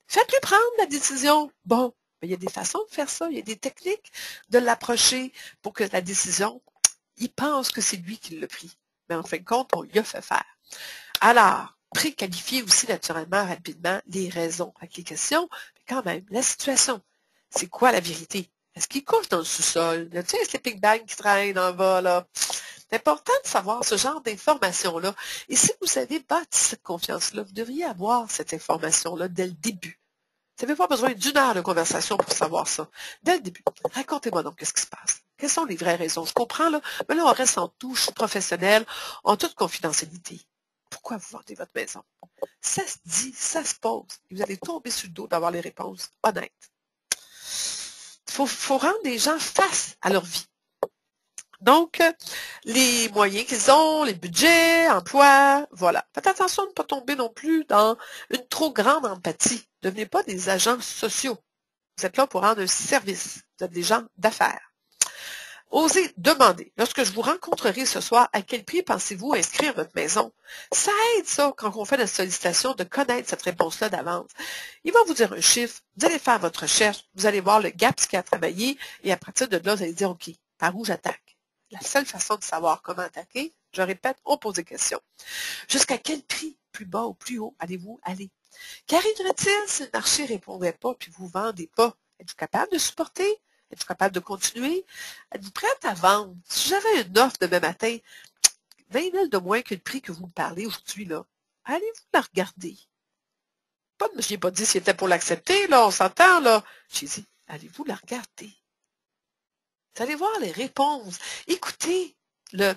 faites-lui prendre la décision. Bon, il y a des façons de faire ça, il y a des techniques de l'approcher pour que la décision, il pense que c'est lui qui l'a pris. Mais en fin de compte, on lui a fait faire. Alors, préqualifier aussi naturellement, rapidement, les raisons avec les questions, mais quand même, la situation. C'est quoi la vérité? Est-ce qu'il couche dans le sous-sol? Tu sais, un sleeping bag qui traîne en bas, là? C'est important de savoir ce genre d'informations-là. Et si vous avez bâti cette confiance-là, vous devriez avoir cette information-là dès le début. Vous n'avez pas besoin d'une heure de conversation pour savoir ça. Dès le début, racontez-moi donc qu'est-ce qui se passe. Quelles sont les vraies raisons? Je comprends, là, mais là, on reste en touche professionnelle, en toute confidentialité. Pourquoi vous vendez votre maison? Ça se dit, ça se pose. Et vous allez tomber sur le dos d'avoir les réponses honnêtes. Il faut rendre les gens face à leur vie. Donc, les moyens qu'ils ont, les budgets, emploi, voilà. Faites attention de ne pas tomber non plus dans une trop grande empathie. Ne devenez pas des agents sociaux. Vous êtes là pour rendre un service. Vous êtes des gens d'affaires. Osez demander. Lorsque je vous rencontrerai ce soir, à quel prix pensez-vous inscrire votre maison? Ça aide, ça, quand on fait la sollicitation, de connaître cette réponse-là d'avance. Il va vous dire un chiffre, vous allez faire votre recherche, vous allez voir le gap, ce qu'il a travaillé, et à partir de là, vous allez dire, OK, par où j'attaque? La seule façon de savoir comment attaquer, je répète, on pose des questions. Jusqu'à quel prix, plus bas ou plus haut, allez-vous aller? Qu'arriverait-il si le marché ne répondait pas puis vous ne vendez pas? Êtes-vous capable de supporter? Êtes-vous capable de continuer? Êtes-vous prête à vendre? Si j'avais une offre demain matin, 20 000 de moins que le prix que vous me parlez aujourd'hui, là, allez-vous la regarder? Je n'ai pas dit s'il était pour l'accepter, là, on s'entend, là. J'ai dit, allez-vous la regarder? Vous allez voir les réponses. Écoutez le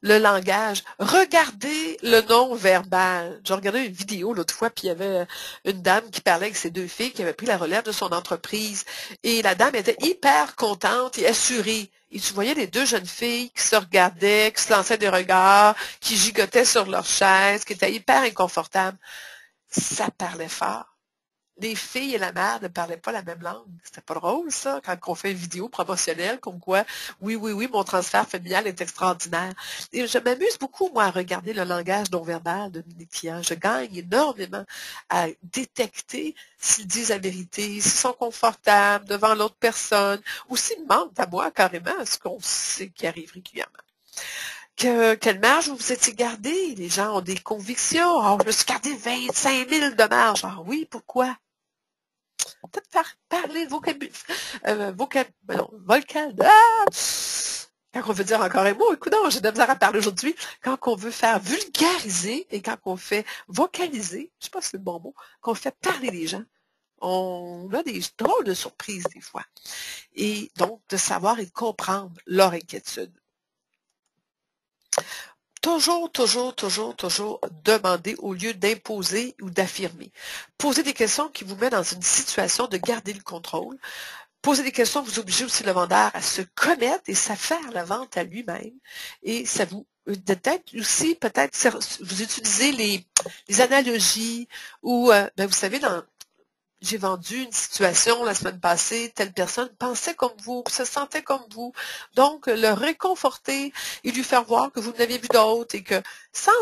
langage. Regardez le non-verbal. J'ai regardé une vidéo l'autre fois, puis il y avait une dame qui parlait avec ses deux filles qui avaient pris la relève de son entreprise. Et la dame était hyper contente et assurée. Et tu voyais les deux jeunes filles qui se regardaient, qui se lançaient des regards, qui gigotaient sur leur chaise, qui étaient hyper inconfortables. Ça parlait fort. Les filles et la mère ne parlaient pas la même langue. C'était pas drôle, ça, quand on fait une vidéo promotionnelle, comme quoi, oui, mon transfert familial est extraordinaire. Et je m'amuse beaucoup, moi, à regarder le langage non-verbal de mes clients. Je gagne énormément à détecter s'ils disent la vérité, s'ils sont confortables devant l'autre personne, ou s'ils mentent à moi, carrément, à ce qu'on sait qui arrive régulièrement. Quelle marge vous vous étiez gardé? Les gens ont des convictions. Oh, je me suis gardé 25 000 de marge. Ah oui, pourquoi? Peut-être parler quand on veut dire encore un mot, écoute, j'ai de la misère à parler aujourd'hui, quand on veut faire vulgariser et quand on fait vocaliser, je sais pas si c'est le bon mot, qu'on fait parler les gens, on a des drôles de surprises des fois. Et donc, de savoir et de comprendre leur inquiétude. Toujours demander au lieu d'imposer ou d'affirmer. Posez des questions qui vous mettent dans une situation de garder le contrôle. Posez des questions, vous obligez aussi le vendeur à se commettre et à faire la vente à lui-même. Et ça vous peut-être vous utilisez les analogies ou vous savez, j'ai vendu une situation la semaine passée, telle personne pensait comme vous, se sentait comme vous. Donc, le réconforter et lui faire voir que vous n'avez vu d'autres et que sans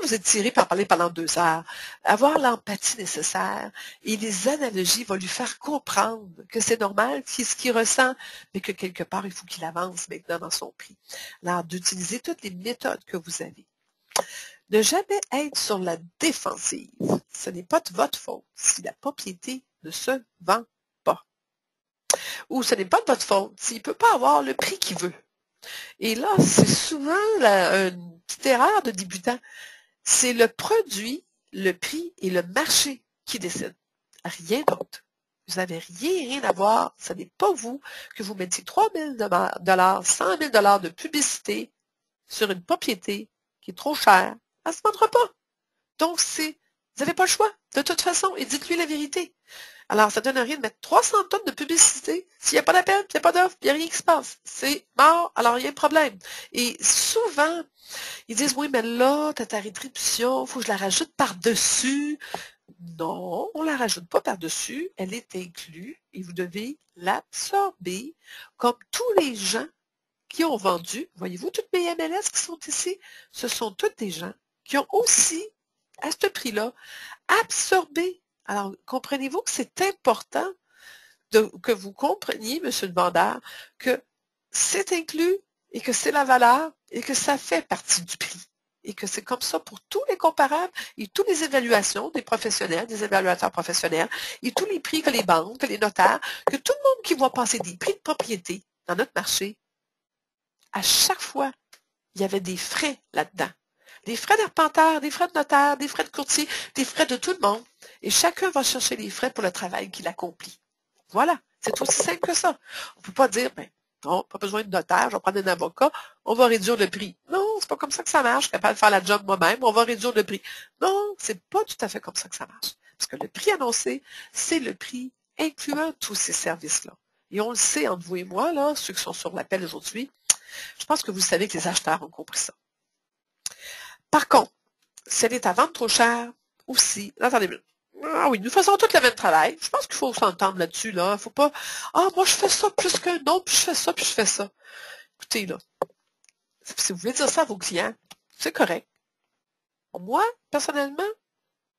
vous étirer par parler pendant 2 heures, avoir l'empathie nécessaire et les analogies vont lui faire comprendre que c'est normal, ce qu'il ressent, mais que quelque part, il faut qu'il avance maintenant dans son prix. Alors, d'utiliser toutes les méthodes que vous avez. Ne jamais être sur la défensive. Ce n'est pas de votre faute si la propriété ne se vend pas. Ou ce n'est pas de votre faute s'il ne peut pas avoir le prix qu'il veut. Et là, c'est souvent une petite erreur de débutant. C'est le produit, le prix et le marché qui décident. Rien d'autre. Vous n'avez rien à voir. Ce n'est pas vous que vous mettiez 3 000 $, 100 000 $ de publicité sur une propriété qui est trop chère. Elle ne se vendra pas. Donc, vous n'avez pas le choix, de toute façon, et dites-lui la vérité. Alors, ça ne donne rien de mettre 300 tonnes de publicité. S'il n'y a pas d'appel, s'il n'y a pas d'offre, il n'y a rien qui se passe. C'est mort, alors il y a un problème. Et souvent, ils disent, oui, mais là, tu as ta rétribution, il faut que je la rajoute par-dessus. Non, on ne la rajoute pas par-dessus, elle est inclue et vous devez l'absorber comme tous les gens qui ont vendu. Voyez-vous, toutes mes MLS qui sont ici, ce sont toutes des gens qui ont aussi, à ce prix-là, absorbé. Alors, comprenez-vous que c'est important que vous compreniez, monsieur le vendeur, que c'est inclus et que c'est la valeur et que ça fait partie du prix. Et que c'est comme ça pour tous les comparables et toutes les évaluations des professionnels, des évaluateurs professionnels et tous les prix que les banques, que les notaires, que tout le monde qui va passer des prix de propriété dans notre marché à chaque fois, il y avait des frais là-dedans. Des frais d'arpentaire, des frais de notaire, des frais de courtier, des frais de tout le monde. Et chacun va chercher les frais pour le travail qu'il accomplit. Voilà, c'est aussi simple que ça. On ne peut pas dire, ben, non, pas besoin de notaire, je vais prendre un avocat, on va réduire le prix. Non, c'est pas comme ça que ça marche. Je suis capable de faire la job moi-même, on va réduire le prix. Non, c'est pas tout à fait comme ça que ça marche. Parce que le prix annoncé, c'est le prix incluant tous ces services-là. Et on le sait entre vous et moi, là, ceux qui sont sur l'appel aujourd'hui, je pense que vous savez que les acheteurs ont compris ça. Par contre, si elle est à vendre trop cher, aussi, attendez une minute. Ah oui, nous faisons tout le même travail. Je pense qu'il faut s'entendre là-dessus, là. Faut pas, ah, moi, je fais ça plus qu'un autre, puis je fais ça, puis je fais ça. Écoutez, là, si vous voulez dire ça à vos clients, c'est correct. Moi, personnellement,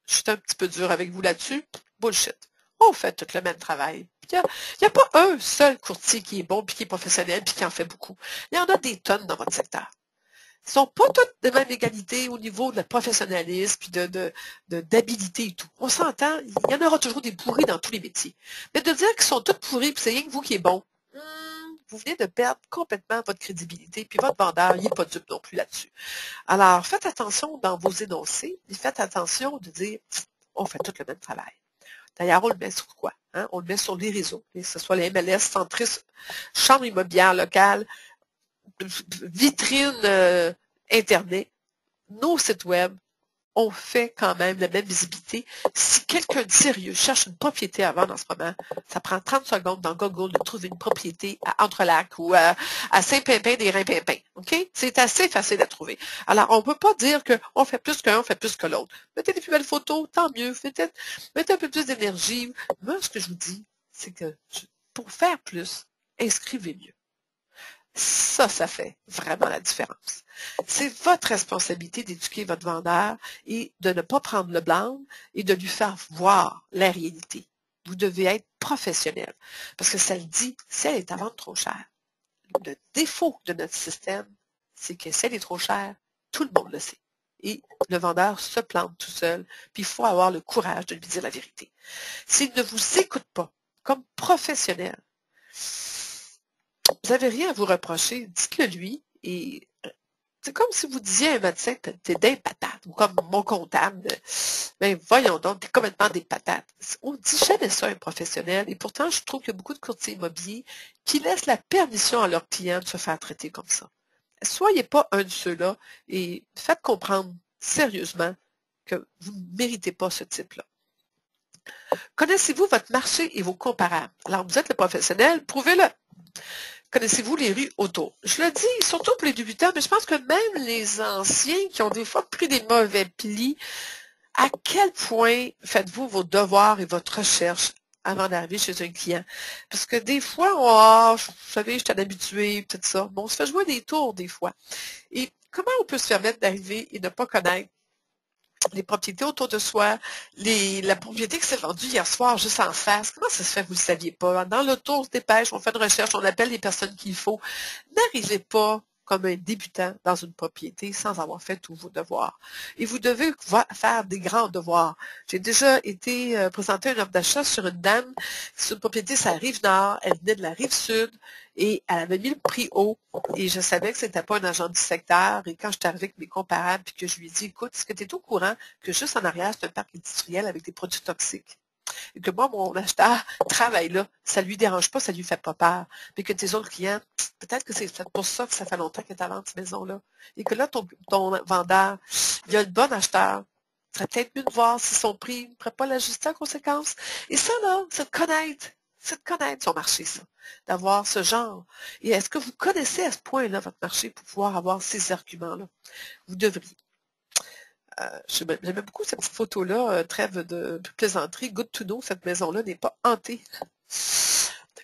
je suis un petit peu dur avec vous là-dessus. Bullshit. On fait tout le même travail. Il n'y a pas un seul courtier qui est bon, puis qui est professionnel, puis qui en fait beaucoup. Il y en a des tonnes dans votre secteur. Ils sont pas toutes de même égalité au niveau de la professionnalisme puis d'habilité et tout. On s'entend, il y en aura toujours des pourris dans tous les métiers. Mais de dire qu'ils sont tous pourris puis c'est rien que vous qui est bon, vous venez de perdre complètement votre crédibilité puis votre vendeur, il n'est pas dupe non plus là-dessus. Alors, faites attention dans vos énoncés et faites attention de dire, on fait tout le même travail. D'ailleurs, on le met sur quoi? Hein? On le met sur les réseaux, que ce soit les MLS, Centris, Chambre immobilière locale, vitrine Internet, nos sites web, on fait quand même la même visibilité. Si quelqu'un de sérieux cherche une propriété à vendre en ce moment, ça prend 30 secondes dans Google de trouver une propriété à Entrelacs ou à Saint-Pimpin des Reins-Pimpin. OK? C'est assez facile à trouver. Alors, on ne peut pas dire qu'on fait plus qu'un, on fait plus que l'autre. Mettez des plus belles photos, tant mieux. Mettez un peu plus d'énergie. Moi, ce que je vous dis, c'est que pour faire plus, inscrivez mieux. Ça fait vraiment la différence. C'est votre responsabilité d'éduquer votre vendeur et de ne pas prendre le blanc et de lui faire voir la réalité. Vous devez être professionnel parce que ça le dit, si elle est à vendre trop cher. Le défaut de notre système, c'est que si elle est trop chère, tout le monde le sait. Et le vendeur se plante tout seul, puis il faut avoir le courage de lui dire la vérité. S'il ne vous écoute pas comme professionnel, vous n'avez rien à vous reprocher, dites-le lui. Et c'est comme si vous disiez à un médecin que t'es des patates, ou comme mon comptable. Ben voyons donc, t'es complètement des patates. On ne dit jamais ça à un professionnel. Et pourtant, je trouve qu'il y a beaucoup de courtiers immobiliers qui laissent la permission à leurs clients de se faire traiter comme ça. Soyez pas un de ceux-là et faites comprendre sérieusement que vous ne méritez pas ce type-là. Connaissez-vous votre marché et vos comparables? Alors, vous êtes le professionnel, prouvez-le. Connaissez-vous les rues autour? Je le dis, surtout pour les débutants, mais je pense que même les anciens qui ont des fois pris des mauvais plis, à quel point faites-vous vos devoirs et votre recherche avant d'arriver chez un client? Parce que des fois, vous savez, je suis habitué, peut-être ça. Bon, on se fait jouer des tours des fois. Et comment on peut se permettre d'arriver et ne pas connaître les propriétés autour de soi, la propriété qui s'est vendue hier soir juste en face? Comment ça se fait que vous ne le saviez pas? Dans l'auto, on se dépêche, on fait une recherche, on appelle les personnes qu'il faut. N'arrivez pas comme un débutant dans une propriété sans avoir fait tous vos devoirs. Et vous devez faire des grands devoirs. J'ai déjà été présenter une offre d'achat sur une dame, sur une propriété, c'est la Rive-Nord, elle venait de la Rive-Sud, et elle avait mis le prix haut, et je savais que c'était pas un agent du secteur, et quand j'étais arrivée avec mes comparables, puis que je lui ai dit, écoute, est-ce que tu es au courant que juste en arrière, c'est un parc industriel avec des produits toxiques? Et que moi, mon acheteur travaille là, ça lui dérange pas, ça lui fait pas peur. Mais que tes autres clients, peut-être que c'est pour ça que ça fait longtemps que tu as vendu cette maison-là. Et que là, ton vendeur, il y a le bon acheteur. Ça serait peut-être mieux de voir si son prix ne pourrait pas l'ajuster en conséquence. Et ça, là, c'est de connaître. C'est de connaître son marché, ça. D'avoir ce genre. Et est-ce que vous connaissez à ce point-là votre marché pour pouvoir avoir ces arguments-là? Vous devriez. J'aimais beaucoup cette petite photo-là, trêve de plaisanterie, good to know, cette maison-là n'est pas hantée.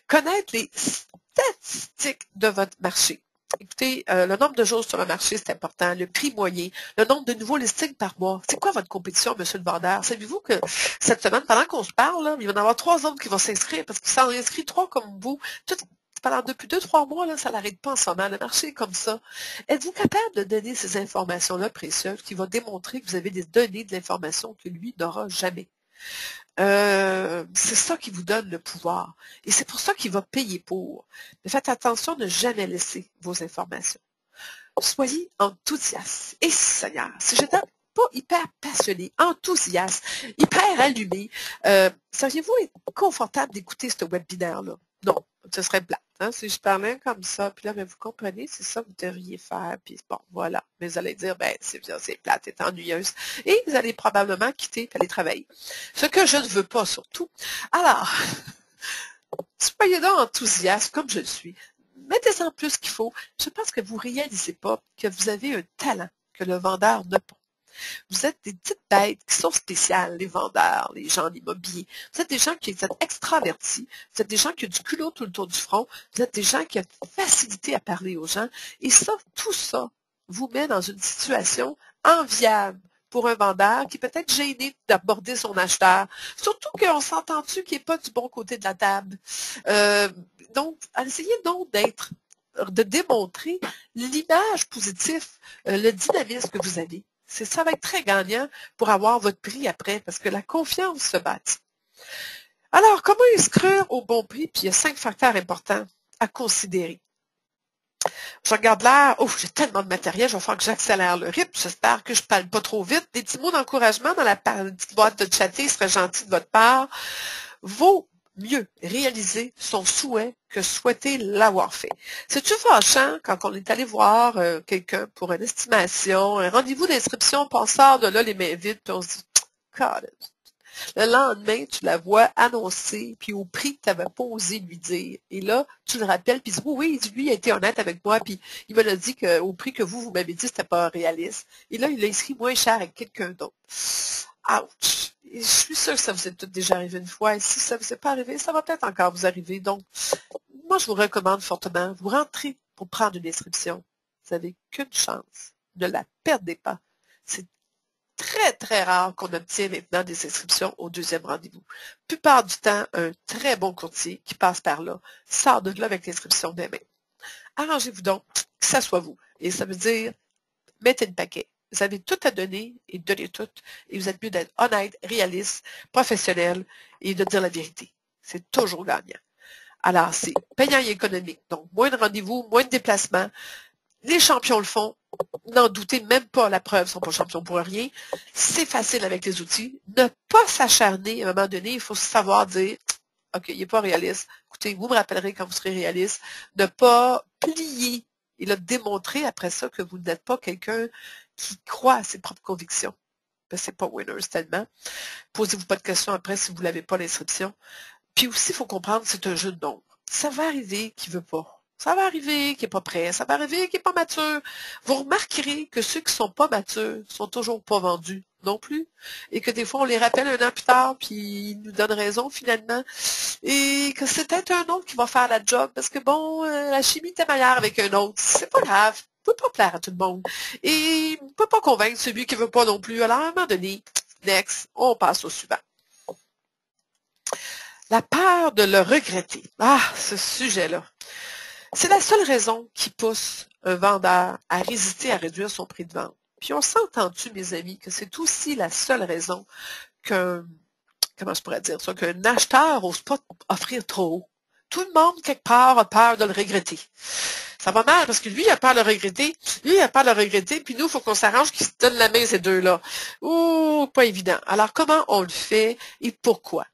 Connaître les statistiques de votre marché. Écoutez, le nombre de jours sur le marché, c'est important. Le prix moyen, le nombre de nouveaux listings par mois. C'est quoi votre compétition, monsieur le vendeur? Savez-vous que cette semaine, pendant qu'on se parle, là, il va y en avoir 3 autres qui vont s'inscrire parce qu'ils s'en inscrivent 3 comme vous. Depuis 2-3 mois, là, ça n'arrête pas en ce moment. Le marché est comme ça. Êtes-vous capable de donner ces informations-là précieuses qui vont démontrer que vous avez des données de l'information que lui n'aura jamais? C'est ça qui vous donne le pouvoir. Et c'est pour ça qu'il va payer pour. Mais faites attention de ne jamais laisser vos informations. Soyez enthousiaste. Et Seigneur, si j'étais pas hyper passionné, enthousiaste, hyper allumé, seriez-vous confortable d'écouter ce webinaire-là? Non, ce serait plate. Hein? Si je parlais comme ça, puis là, mais vous comprenez, c'est ça que vous devriez faire, puis bon, voilà. Mais vous allez dire, ben, c'est bien, c'est plate, c'est ennuyeuse. Et vous allez probablement quitter et aller travailler. Ce que je ne veux pas surtout. Alors, soyez donc enthousiaste comme je le suis. Mettez-en plus qu'il faut. Je pense que vous ne réalisez pas que vous avez un talent que le vendeur n'a pas. Vous êtes des petites bêtes qui sont spéciales, les vendeurs, les gens en immobilier. Vous êtes des gens qui êtes extravertis. Vous êtes des gens qui ont du culot tout le tour du front. Vous êtes des gens qui ont facilité à parler aux gens. Et ça, tout ça vous met dans une situation enviable pour un vendeur qui est peut-être gêné d'aborder son acheteur. Surtout qu'on s'entend-tu qu'il n'est pas du bon côté de la table. Donc, essayez donc de démontrer l'image positive, le dynamisme que vous avez. Ça va être très gagnant pour avoir votre prix après, parce que la confiance se bâtit. Alors, comment inscrire au bon prix? Puis il y a 5 facteurs importants à considérer. Je regarde là, oh, j'ai tellement de matériel, je vais faire que j'accélère le rythme. J'espère que je ne parle pas trop vite. Des petits mots d'encouragement dans la petite boîte de chatter serait gentil de votre part. Vaut mieux réaliser son souhait que souhaiter l'avoir fait. C'est-tu fâchant quand on est allé voir quelqu'un pour une estimation, un rendez-vous d'inscription, puis on sort de là les mains vides, puis on se dit, God. Le lendemain, tu la vois annoncée, puis au prix que tu n'avais pas osé lui dire. Et là, tu le rappelles, puis il dit, oui, lui, il a été honnête avec moi, puis il me l'a dit qu'au prix que vous m'avez dit, c'était pas réaliste. Et là, il l'a inscrit moins cher avec quelqu'un d'autre. Ouch! Et je suis sûre que ça vous est tout déjà arrivé une fois. Et si ça ne vous est pas arrivé, ça va peut-être encore vous arriver. Donc, moi, je vous recommande fortement, vous rentrez pour prendre une inscription. Vous n'avez qu'une chance. Ne la perdez pas. C'est très, très rare qu'on obtient maintenant des inscriptions au deuxième rendez-vous. La plupart du temps, un très bon courtier qui passe par là sort de là avec l'inscription des mains. Arrangez-vous donc que ça soit vous. Et ça veut dire, mettez le paquet. Vous avez tout à donner et donnez tout. Et vous êtes mieux d'être honnête, réaliste, professionnel et de dire la vérité. C'est toujours gagnant. Alors, c'est payant et économique. Donc, moins de rendez-vous, moins de déplacements. Les champions le font. N'en doutez même pas, la preuve, ils ne sont pas champions pour rien. C'est facile avec les outils. Ne pas s'acharner, à un moment donné, il faut savoir dire, OK, il n'est pas réaliste. Écoutez, vous me rappellerez quand vous serez réaliste. Ne pas plier et là, démontrer après ça que vous n'êtes pas quelqu'un qui croit à ses propres convictions. Ce n'est pas winners tellement. Posez-vous pas de questions après si vous ne l'avez pas l'inscription. Puis aussi, il faut comprendre, c'est un jeu de nombre. Ça va arriver qu'il ne veut pas. Ça va arriver qu'il n'est pas prêt. Ça va arriver qu'il n'est pas mature. Vous remarquerez que ceux qui ne sont pas matures sont toujours pas vendus non plus. Et que des fois, on les rappelle un an plus tard, puis ils nous donnent raison finalement. Et que c'est peut-être un autre qui va faire la job parce que bon, la chimie était meilleure avec un autre. C'est pas grave. Vous ne pouvez pas plaire à tout le monde. Et vous ne pouvez pas convaincre celui qui ne veut pas non plus. Alors, à un moment donné, next, on passe au suivant. La peur de le regretter. Ah, ce sujet-là. C'est la seule raison qui pousse un vendeur à résister à réduire son prix de vente. Puis on s'entend-tu, mes amis, que c'est aussi la seule raison comment je pourrais dire ça, qu'un acheteur n'ose pas offrir trop haut. Tout le monde, quelque part, a peur de le regretter. Ça va mal parce que lui, il a peur de le regretter. Lui, il a peur de le regretter. Puis nous, il faut qu'on s'arrange qu'ils se donnent la main, ces deux-là. Ouh, pas évident. Alors, comment on le fait et pourquoi?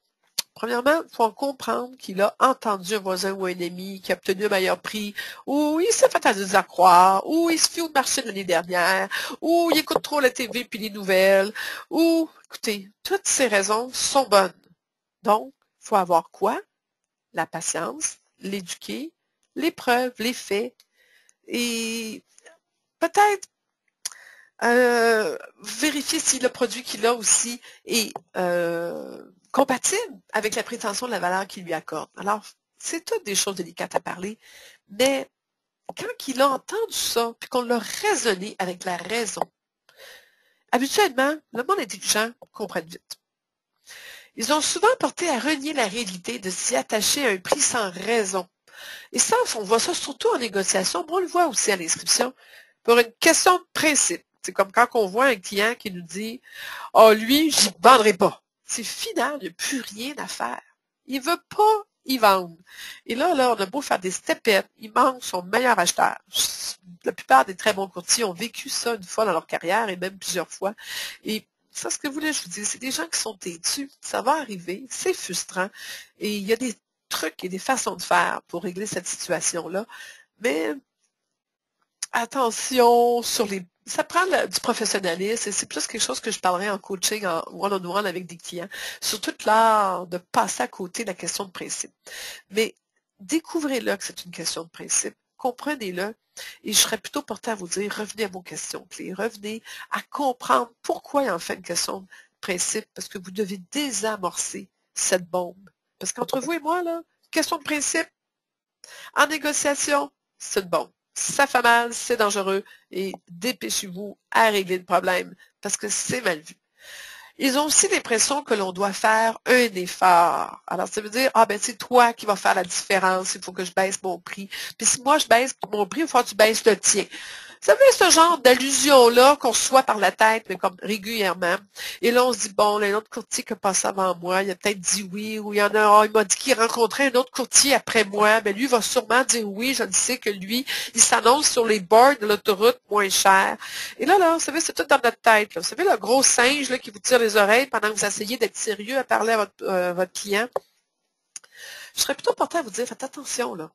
Premièrement, il faut comprendre qu'il a entendu un voisin ou un ami qui a obtenu un meilleur prix, ou il s'est fait à croire, ou il se fie au marché de l'année dernière, ou il écoute trop la TV puis les nouvelles, ou, écoutez, toutes ces raisons sont bonnes. Donc, il faut avoir quoi? La patience, l'éduquer, les preuves, les faits, et peut-être vérifier si le produit qu'il a aussi est compatible avec la prétention de la valeur qu'il lui accorde. Alors, c'est toutes des choses délicates à parler, mais quand il a entendu ça, puis qu'on l'a raisonné avec la raison, habituellement, le monde intelligent comprend vite. Ils ont souvent porté à renier la réalité de s'y attacher à un prix sans raison. Et ça, on voit ça surtout en négociation, mais on le voit aussi à l'inscription, pour une question de principe. C'est comme quand on voit un client qui nous dit « Ah, lui, je ne vendrai pas. » C'est final, il n'y a plus rien à faire. Il veut pas y vendre. Et là, on a beau faire des stepettes, il manque son meilleur acheteur. La plupart des très bons courtiers ont vécu ça une fois dans leur carrière et même plusieurs fois. Et ça, ce que je voulais je vous dire, c'est des gens qui sont têtus. Ça va arriver, c'est frustrant. Et il y a des trucs et des façons de faire pour régler cette situation-là. Mais attention sur les... Ça prend du professionnalisme et c'est plus quelque chose que je parlerai en coaching, en one-on-one avec des clients, sur toute l'art de passer à côté de la question de principe. Mais découvrez-le que c'est une question de principe, comprenez-le, et je serais plutôt porté à vous dire, revenez à vos questions clés, revenez à comprendre pourquoi il en fait une question de principe, parce que vous devez désamorcer cette bombe. Parce qu'entre vous et moi, là, question de principe, en négociation, c'est une bombe. Ça fait mal, c'est dangereux, et dépêchez-vous à régler le problème, parce que c'est mal vu. Ils ont aussi l'impression que l'on doit faire un effort. Alors, ça veut dire, ah ben c'est toi qui vas faire la différence, il faut que je baisse mon prix. Puis si moi je baisse mon prix, il faut que tu baisses le tien. Vous savez, ce genre d'allusion-là qu'on reçoit par la tête, mais comme régulièrement. Et là, on se dit, bon, là, l'autre courtier qui a passé avant moi, il a peut-être dit oui, ou il y en a, il m'a dit qu'il rencontrait un autre courtier après moi, mais lui va sûrement dire oui, je ne sais que lui, il s'annonce sur les bords de l'autoroute moins cher. Et là, vous savez, c'est tout dans notre tête. Là. Vous savez, le gros singe là, qui vous tire les oreilles pendant que vous essayez d'être sérieux à parler à votre client. Je serais plutôt porté à vous dire, faites attention, là.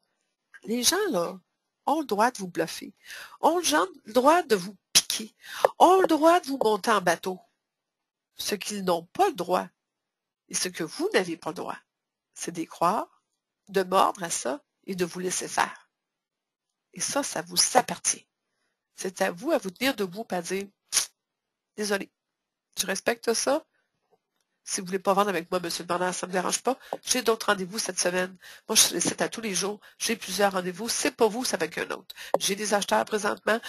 Les gens, là, ont le droit de vous bluffer, ont le droit de vous piquer, ont le droit de vous monter en bateau. Ce qu'ils n'ont pas le droit, et ce que vous n'avez pas le droit, c'est d'y croire, de mordre à ça et de vous laisser faire. Et ça vous appartient. C'est à vous tenir debout et à dire, désolé, je respecte ça. Si vous voulez pas vendre avec moi, monsieur le vendeur, ça me dérange pas. J'ai d'autres rendez-vous cette semaine. Moi, je sollicite à tous les jours. J'ai plusieurs rendez-vous. C'est pas vous, c'est avec un autre. J'ai des acheteurs présentement,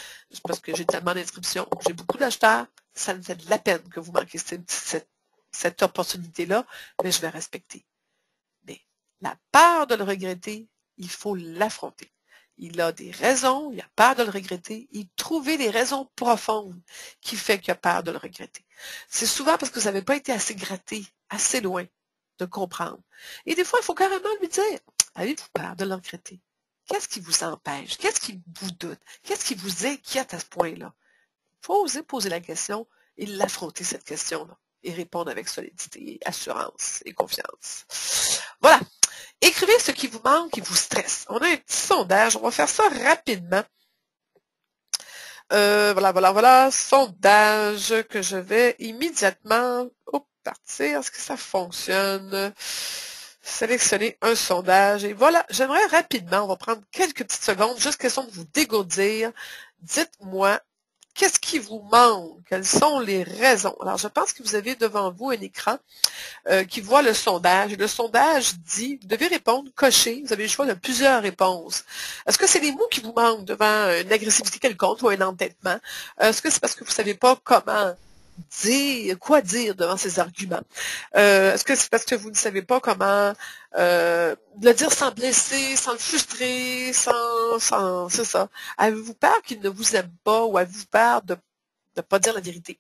parce que j'ai tellement d'inscriptions. J'ai beaucoup d'acheteurs. Ça me fait de la peine que vous manquiez cette opportunité-là, mais je vais respecter. Mais la peur de le regretter, il faut l'affronter. Il a des raisons, il a peur de le regretter, et trouver les raisons profondes qui fait qu'il a peur de le regretter. C'est souvent parce que vous n'avez pas été assez gratté, assez loin de comprendre. Et des fois, il faut carrément lui dire, avez-vous peur de le regretter? Qu'est-ce qui vous empêche? Qu'est-ce qui vous doute? Qu'est-ce qui vous inquiète à ce point-là? Il faut oser poser la question et l'affronter, cette question-là, et répondre avec solidité, assurance et confiance. Voilà. Écrivez ce qui vous manque, qui vous stresse. On a un petit sondage. On va faire ça rapidement. Voilà. Sondage que je vais immédiatement partir. Est-ce que ça fonctionne? Sélectionner un sondage. Et voilà, j'aimerais rapidement, on va prendre quelques petites secondes, juste question de vous dégourdir. Dites-moi, qu'est-ce qui vous manque? Quelles sont les raisons? Alors, je pense que vous avez devant vous un écran qui voit le sondage. Et le sondage dit, vous devez répondre, cocher, vous avez le choix de plusieurs réponses. Est-ce que c'est les mots qui vous manquent devant une agressivité quelconque ou un entêtement? Est-ce que c'est parce que vous ne savez pas comment quoi dire devant ces arguments? Est-ce que c'est parce que vous ne savez pas comment le dire sans blesser, sans le frustrer, c'est ça. Avez-vous peur qu'il ne vous aime pas ou avez-vous peur de ne pas dire la vérité?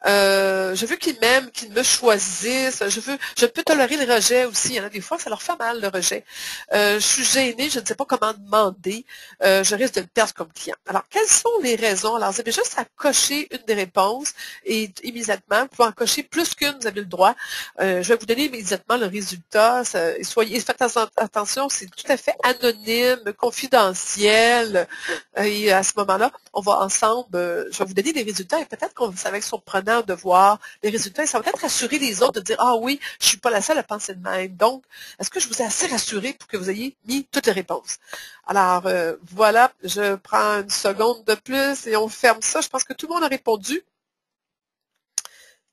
Je veux qu'ils m'aiment, qu'ils me choisissent. Je peux tolérer le rejet aussi. Il y en a des fois, ça leur fait mal, le rejet. Je suis gênée, je ne sais pas comment demander. Je risque de le perdre comme client. Alors, quelles sont les raisons? Alors, vous avez juste à cocher une des réponses et immédiatement, vous pouvez en cocher plus qu'une, vous avez le droit. Je vais vous donner immédiatement le résultat. Faites attention, c'est tout à fait anonyme, confidentiel. Et à ce moment-là, on va ensemble, je vais vous donner les résultats et peut-être qu'on ça va être surprenant de voir les résultats et ça va peut-être rassurer les autres de dire, ah oui, je suis pas la seule à penser de même. Donc, est-ce que je vous ai assez rassuré pour que vous ayez mis toutes les réponses? Alors, voilà, je prends une seconde de plus et on ferme ça. Je pense que tout le monde a répondu.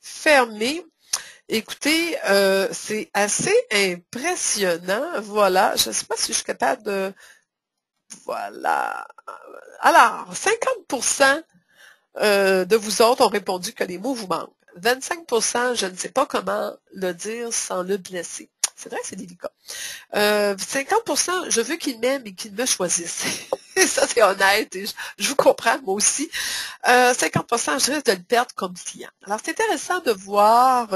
Fermé. Écoutez, c'est assez impressionnant. Voilà, je ne sais pas si je suis capable de... Voilà. Alors, 50% de vous autres ont répondu que les mots vous manquent. 25%, je ne sais pas comment le dire sans le blesser. C'est vrai que c'est délicat. 50%, je veux qu'ils m'aiment et qu'ils me choisissent. Et ça, c'est honnête et je vous comprends, moi aussi. 50%, je risque de le perdre comme client. Alors, c'est intéressant de voir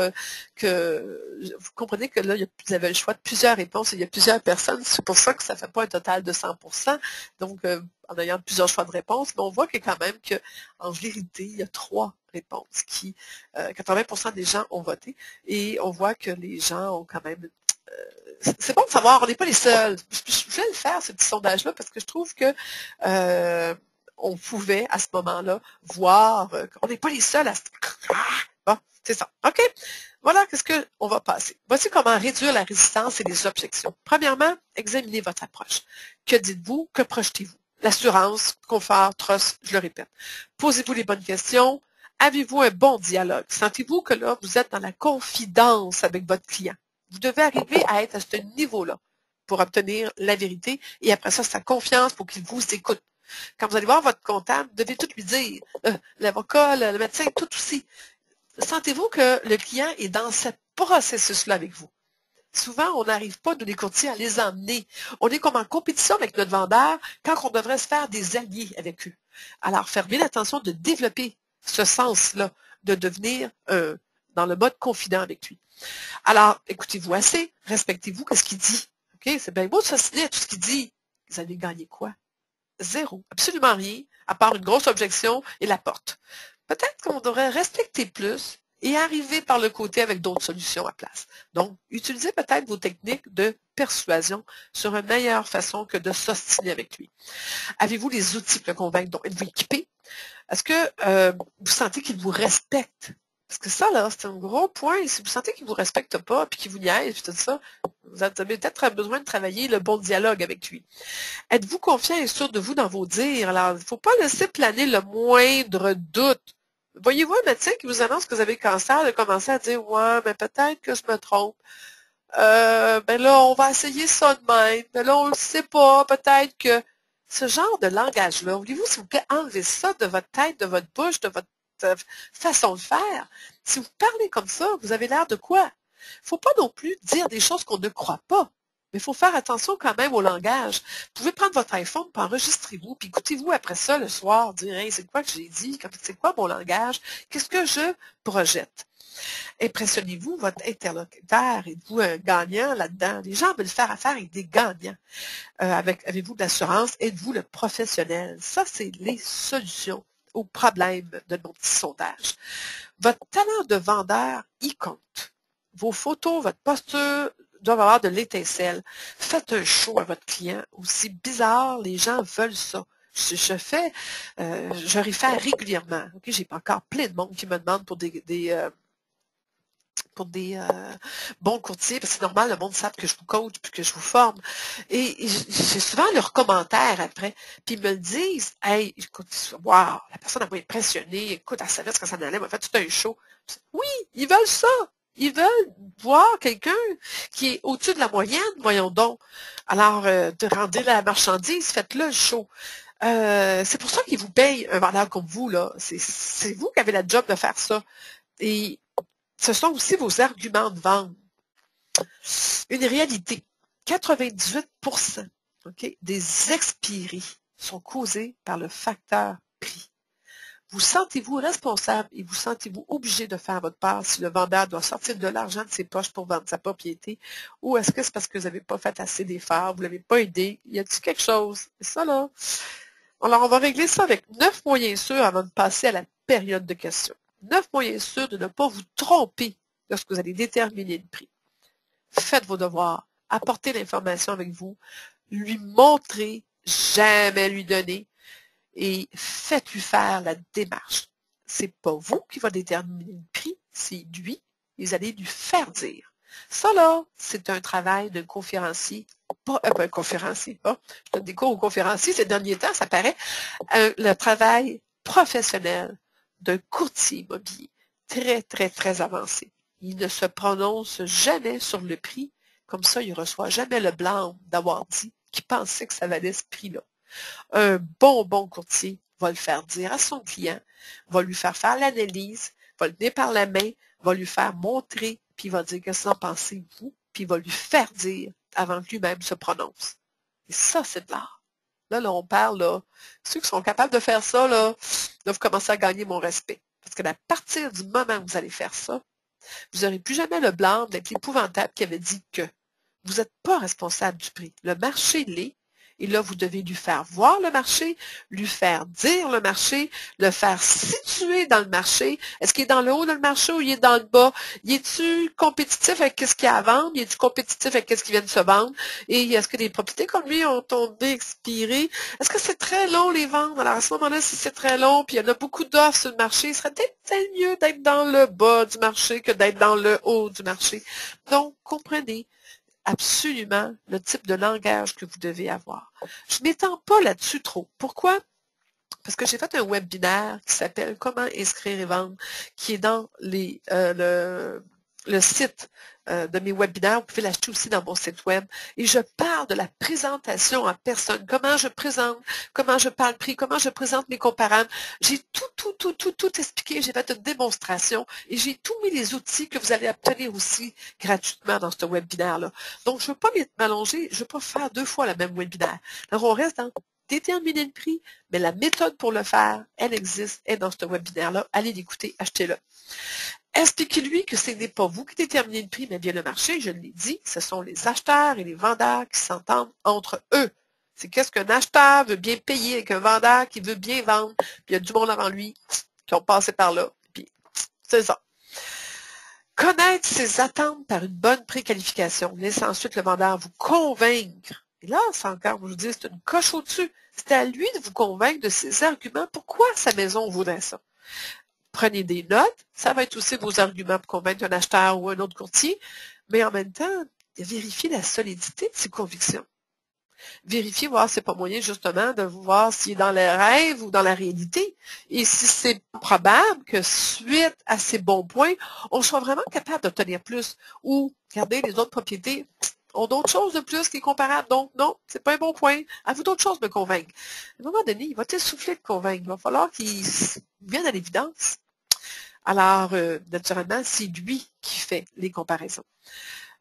que vous comprenez que là, vous avez le choix de plusieurs réponses et il y a plusieurs personnes. C'est pour ça que ça ne fait pas un total de 100%. Donc, en ayant plusieurs choix de réponses, mais on voit que quand même qu'en vérité, il y a 3 réponses qui, 80% des gens ont voté et on voit que les gens ont quand même c'est bon de savoir, on n'est pas les seuls. Je voulais le faire, ce petit sondage-là, parce que je trouve que on pouvait, à ce moment-là, voir qu'on n'est pas les seuls à se... Bon, c'est ça. OK? Voilà, qu'est-ce qu'on va passer. Voici comment réduire la résistance et les objections. Premièrement, examinez votre approche. Que dites-vous? Que projetez-vous? L'assurance, confort, trust, je le répète. Posez-vous les bonnes questions. Avez-vous un bon dialogue? Sentez-vous que là, vous êtes dans la confidence avec votre client? Vous devez arriver à être à ce niveau-là pour obtenir la vérité. Et après ça, c'est la confiance pour qu'il vous écoute. Quand vous allez voir votre comptable, vous devez tout lui dire. L'avocat, le médecin, tout aussi. Sentez-vous que le client est dans ce processus-là avec vous? Souvent, on n'arrive pas, nous les courtiers, à les emmener. On est comme en compétition avec notre vendeur quand on devrait se faire des alliés avec eux. Alors, faire bien attention de développer ce sens-là, de devenir dans le mode confident avec lui. Alors, écoutez-vous assez, respectez-vous, qu'est-ce qu'il dit. OK? C'est bien beau de s'assiner à tout ce qu'il dit. Vous allez gagner quoi? Zéro. Absolument rien, à part une grosse objection et la porte. Peut-être qu'on devrait respecter plus et arriver par le côté avec d'autres solutions à place. Donc, utilisez peut-être vos techniques de persuasion sur une meilleure façon que de s'ostiner avec lui. Avez-vous les outils pour le convaincre? Donc, êtes-vous équipé? Est-ce que vous sentez qu'il vous respecte? Parce que ça, là, c'est un gros point. Si vous sentez qu'il ne vous respecte pas, puis qu'il vous niaise, puis tout ça, vous avez peut-être besoin de travailler le bon dialogue avec lui. Êtes-vous confiant et sûr de vous dans vos dires? Alors, il ne faut pas laisser planer le moindre doute. Voyez-vous un médecin qui vous annonce que vous avez le cancer, de commencer à dire, ouais, mais peut-être que je me trompe. Ben là, on va essayer ça de même. Ben là, on ne le sait pas. Peut-être que ce genre de langage-là, voulez-vous, s'il vous plaît, enlever ça de votre tête, de votre bouche, de votre façon de faire. Si vous parlez comme ça, vous avez l'air de quoi? Il ne faut pas non plus dire des choses qu'on ne croit pas. Mais il faut faire attention quand même au langage. Vous pouvez prendre votre iPhone, puis enregistrez-vous, puis écoutez-vous après ça le soir, dire hey, c'est quoi que j'ai dit, c'est quoi mon langage, qu'est-ce que je projette. Impressionnez-vous votre interlocuteur, êtes-vous un gagnant là-dedans? Les gens veulent faire affaire avec des gagnants. Avez-vous de l'assurance? Êtes-vous le professionnel? Ça, c'est les solutions aux problèmes de nos petits sondages. Votre talent de vendeur y compte. Vos photos, votre posture doivent avoir de l'étincelle. Faites un show à votre client. Aussi bizarre, les gens veulent ça. Je réfère régulièrement. Okay? J'ai encore plein de monde qui me demande pour des bons courtiers, parce que c'est normal, le monde sait que je vous coach puis que je vous forme. Et j'ai souvent leurs commentaires après, puis ils me le disent, hey, écoute, wow, la personne a été impressionnée, écoute, elle savait ce que ça allait, elle m'a fait tout un show. Oui, ils veulent ça. Ils veulent voir quelqu'un qui est au-dessus de la moyenne, voyons donc. Alors, de rendre la marchandise, faites-le le show. C'est pour ça qu'ils vous payent un vendeur comme vous, là. C'est vous qui avez la job de faire ça. Et ce sont aussi vos arguments de vente. Une réalité, 98% des expirés sont causés par le facteur prix. Vous sentez-vous responsable et vous sentez-vous obligé de faire votre part si le vendeur doit sortir de l'argent de ses poches pour vendre sa propriété, ou est-ce que c'est parce que vous n'avez pas fait assez d'efforts, vous ne l'avez pas aidé, y a-t-il quelque chose? C'est ça là. Alors, on va régler ça avec 9 moyens sûrs avant de passer à la période de questions. 9 moyens sûrs de ne pas vous tromper lorsque vous allez déterminer le prix. Faites vos devoirs, apportez l'information avec vous, lui montrez, jamais lui donner, et faites-lui faire la démarche. C'est pas vous qui va déterminer le prix, c'est lui, et vous allez lui faire dire. Ça, là, c'est un travail de conférencier, pas un conférencier, pas. Je donne des cours aux conférenciers ces derniers temps, ça paraît. Le travail professionnel d'un courtier immobilier, très, très, très avancé. Il ne se prononce jamais sur le prix, comme ça, il ne reçoit jamais le blanc d'avoir dit qu'il pensait que ça valait ce prix-là. Un bon courtier va le faire dire à son client, va lui faire l'analyse, va le tenir par la main, va lui faire montrer, puis il va dire qu'est-ce que vous en pensez, vous, puis il va lui faire dire avant que lui-même se prononce. Et ça, c'est de l'art. Là, on parle, là, ceux qui sont capables de faire ça, là, vous commencez à gagner mon respect. Parce que à partir du moment où vous allez faire ça, vous n'aurez plus jamais le blâme d'être l'épouvantable qui avait dit que vous n'êtes pas responsable du prix. Le marché l'est. Et là, vous devez lui faire voir le marché, lui faire dire le marché, le faire situer dans le marché. Est-ce qu'il est dans le haut de le marché ou il est dans le bas? Y est-tu compétitif avec ce qu'il y a à vendre? Y est-tu compétitif avec ce qui vient de se vendre? Et est-ce que des propriétés comme lui ont tombé, expiré? Est-ce que c'est très long les ventes? Alors à ce moment-là, si c'est très long, puis il y en a beaucoup d'offres sur le marché, il serait peut-être mieux d'être dans le bas du marché que d'être dans le haut du marché. Donc, comprenez absolument le type de langage que vous devez avoir. Je ne m'étends pas là-dessus trop. Pourquoi? Parce que j'ai fait un webinaire qui s'appelle Comment inscrire et vendre, qui est dans le site de mes webinaires. Vous pouvez l'acheter aussi dans mon site web. Et je parle de la présentation en personne. Comment je présente, comment je parle prix, comment je présente mes comparables. J'ai tout expliqué. J'ai fait une démonstration et j'ai tous mis les outils que vous allez obtenir aussi gratuitement dans ce webinaire-là. Donc, je ne veux pas m'allonger, je ne veux pas faire 2 fois le même webinaire. Alors, on reste dans déterminer le prix, mais la méthode pour le faire, elle existe, elle est dans ce webinaire-là. Allez l'écouter, achetez-le. Expliquez-lui que ce n'est pas vous qui déterminez le prix, mais bien le marché, je l'ai dit, ce sont les acheteurs et les vendeurs qui s'entendent entre eux. C'est qu'est-ce qu'un acheteur veut bien payer avec un vendeur qui veut bien vendre, puis il y a du monde avant lui qui ont passé par là, puis c'est ça. Connaître ses attentes par une bonne préqualification, laissez ensuite le vendeur vous convaincre. Et là, c'est encore, je vous dis, c'est une coche au-dessus. C'est à lui de vous convaincre de ses arguments. Pourquoi sa maison voudrait ça? Prenez des notes. Ça va être aussi vos arguments pour convaincre un acheteur ou un autre courtier. Mais en même temps, vérifiez la solidité de ses convictions. Vérifiez, voir si c'est pas moyen justement de voir s'il est dans les rêves ou dans la réalité. Et si c'est probable que suite à ces bons points, on soit vraiment capable d'obtenir plus. Ou, regardez, les autres propriétés ont d'autres choses de plus qui est comparable. Donc, non, c'est pas un bon point. À vous d'autres choses de me convaincre. À un moment donné, il va t'essouffler de convaincre. Il va falloir qu'il vienne à l'évidence. Alors, naturellement, c'est lui qui fait les comparaisons.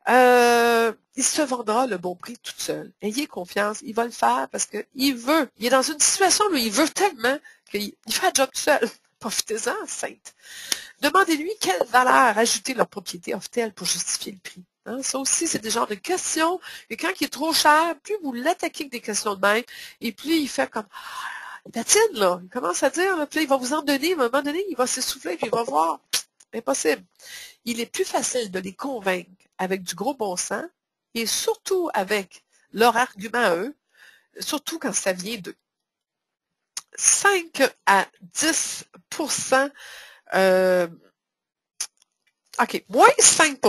Il se vendra le bon prix tout seul. Ayez confiance, il va le faire parce qu'il veut. Il est dans une situation où il veut tellement qu'il fait le job tout seul. Profitez-en, sainte. Demandez-lui quelle valeur ajoutée leur propriété offre-t-elle pour justifier le prix. Hein, ça aussi, c'est des genres de questions. Et quand il est trop cher, plus vous l'attaquez avec des questions de même, et plus il fait comme il patine, là. Il commence à dire, là, puis là, il va vous en donner, à un moment donné, il va s'essouffler, puis il va voir. Impossible. Il est plus facile de les convaincre avec du gros bon sens et surtout avec leur argument à eux, surtout quand ça vient de 5 à 10 OK, moins 5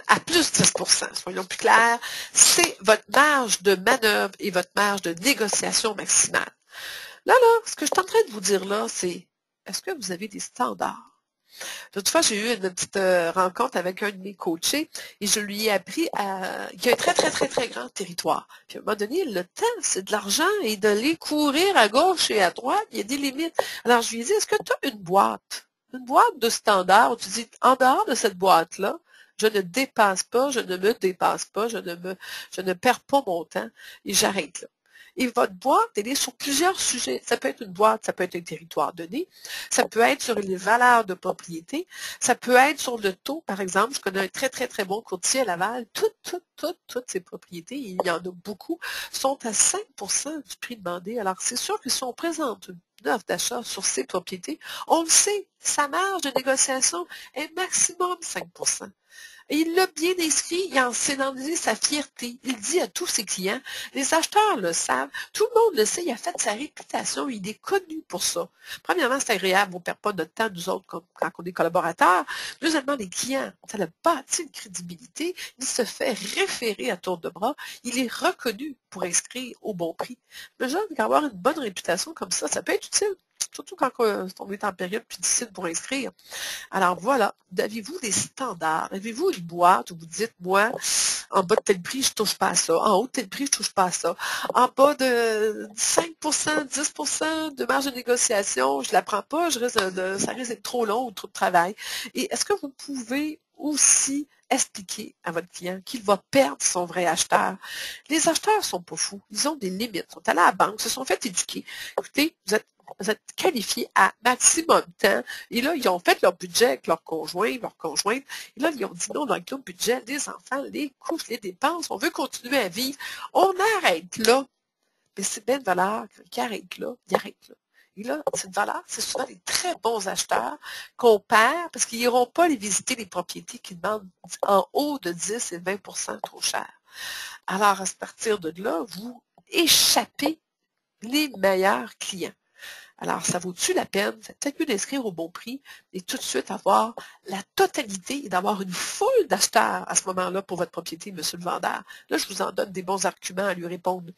à plus 10 soyons plus clairs, c'est votre marge de manœuvre et votre marge de négociation maximale. Là, ce que je suis en train de vous dire là, c'est est-ce que vous avez des standards? L'autre fois, j'ai eu une petite rencontre avec un de mes coachés et je lui ai appris qu'il y a un très grand territoire. Puis à un moment donné, le temps, c'est de l'argent et d'aller courir à gauche et à droite, il y a des limites. Alors, je lui ai dit, est-ce que tu as une boîte? Une boîte de standards où tu dis, en dehors de cette boîte-là, je ne dépasse pas, je ne me dépasse pas, je ne perds pas mon temps et j'arrête là. Et votre boîte, elle est sur plusieurs sujets. Ça peut être une boîte, ça peut être un territoire donné, ça peut être sur les valeurs de propriété, ça peut être sur le taux, par exemple. Je connais un très bon courtier à Laval. Toutes ces propriétés, il y en a beaucoup, sont à 5 du prix demandé. Alors, c'est sûr que si on présente une offre d'achat sur ces propriétés, on le sait, sa marge de négociation est maximum 5 Et il l'a bien inscrit, il en scénarisé sa fierté. Il dit à tous ses clients, les acheteurs le savent, tout le monde le sait, il a fait sa réputation, il est connu pour ça. Premièrement, c'est agréable, on ne perd pas notre temps, nous autres, quand on est collaborateurs. Deuxièmement, les clients, ça a bâti une crédibilité, il se fait référer à tour de bras, il est reconnu pour inscrire au bon prix. Le genre d'avoir une bonne réputation comme ça peut être utile, surtout quand on est en période plus difficile pour inscrire. Alors voilà, avez-vous des standards? Avez-vous une boîte où vous dites, moi, en bas de tel prix, je ne touche pas à ça. En haut de tel prix, je ne touche pas à ça. En bas de 5 10 de marge de négociation, je ne la prends pas, ça risque d'être trop long ou trop de travail. Et est-ce que vous pouvez aussi expliquer à votre client qu'il va perdre son vrai acheteur. Les acheteurs sont pas fous. Ils ont des limites. Ils sont allés à la banque, se sont fait éduquer. Écoutez, vous êtes qualifiés à maximum temps. Et là, ils ont fait leur budget avec leur conjoint, leur conjointe. Et là, ils ont dit non, avec notre budget, les enfants, les coûts, les dépenses, on veut continuer à vivre. On arrête là. Mais c'est bien de valeur qui arrête là, il arrête là. Et là, cette valeur, c'est souvent des très bons acheteurs qu'on perd parce qu'ils n'iront pas les visiter les propriétés qui demandent en haut de 10 et 20 trop cher. Alors, à partir de là, vous échappez les meilleurs clients. Alors, ça vaut-tu la peine? C'est peut-être mieux d'inscrire au bon prix et tout de suite avoir la totalité et d'avoir une foule d'acheteurs à ce moment-là pour votre propriété, monsieur le vendeur. Là, je vous en donne des bons arguments à lui répondre.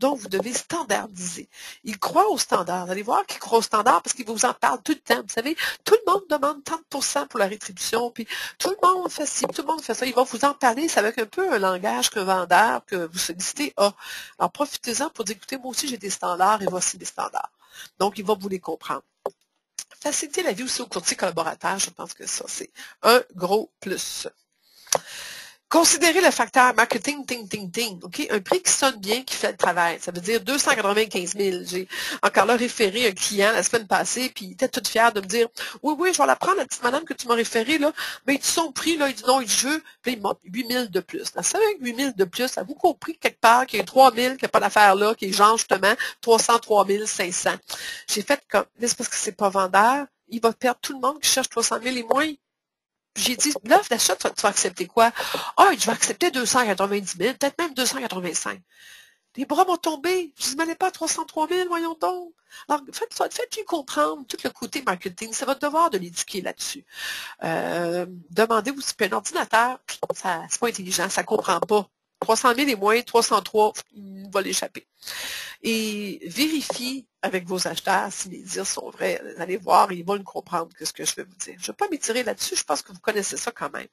Donc, vous devez standardiser. Il croit au standard. Vous allez voir qu'il croit au standard parce qu'il vous en parle tout le temps. Vous savez, tout le monde demande 30% pour la rétribution, puis tout le monde fait ci, tout le monde fait ça. Il va vous en parler. C'est avec un peu un langage qu'un vendeur que vous sollicitez a. Alors, profitez-en pour dire, écoutez, moi aussi, j'ai des standards et voici les standards. Donc, il va vous les comprendre. Faciliter la vie aussi aux courtiers collaborateurs, je pense que ça, c'est un gros plus. Considérez le facteur marketing, ting. OK? Un prix qui sonne bien, qui fait le travail. Ça veut dire 295 000. J'ai encore là référé un client la semaine passée, puis il était tout fier de me dire, oui, je vais la prendre, la petite madame que tu m'as référée, là. Mais il dit son prix, là, il dit non, il dit je veux. Puis il monte 8 000 de plus. Là, ça avec 8 000 de plus, avez-vous compris quelque part qu'il y a 3 000, qu'il n'y a pas d'affaire là, qui est genre justement 303 500. J'ai fait comme, mais c'est parce que c'est pas vendeur. Il va perdre tout le monde qui cherche 300 000 et moins. J'ai dit, l'offre d'achat, tu vas accepter quoi? Ah, je vais accepter 290 000, peut-être même 285. Les bras m'ont tombé. Je dis, mais pas 303 000, voyons donc. Alors, faites-lui comprendre tout le côté marketing. C'est votre devoir de l'éduquer là-dessus. Demandez-vous si un ordinateur, c'est pas intelligent, ça comprend pas. 300 000 et moins, 303, il va l'échapper. Et vérifiez avec vos acheteurs si les dires sont vrais. Vous allez voir, ils vont le comprendre ce que je vais vous dire. Je ne vais pas m'étirer là-dessus, je pense que vous connaissez ça quand même.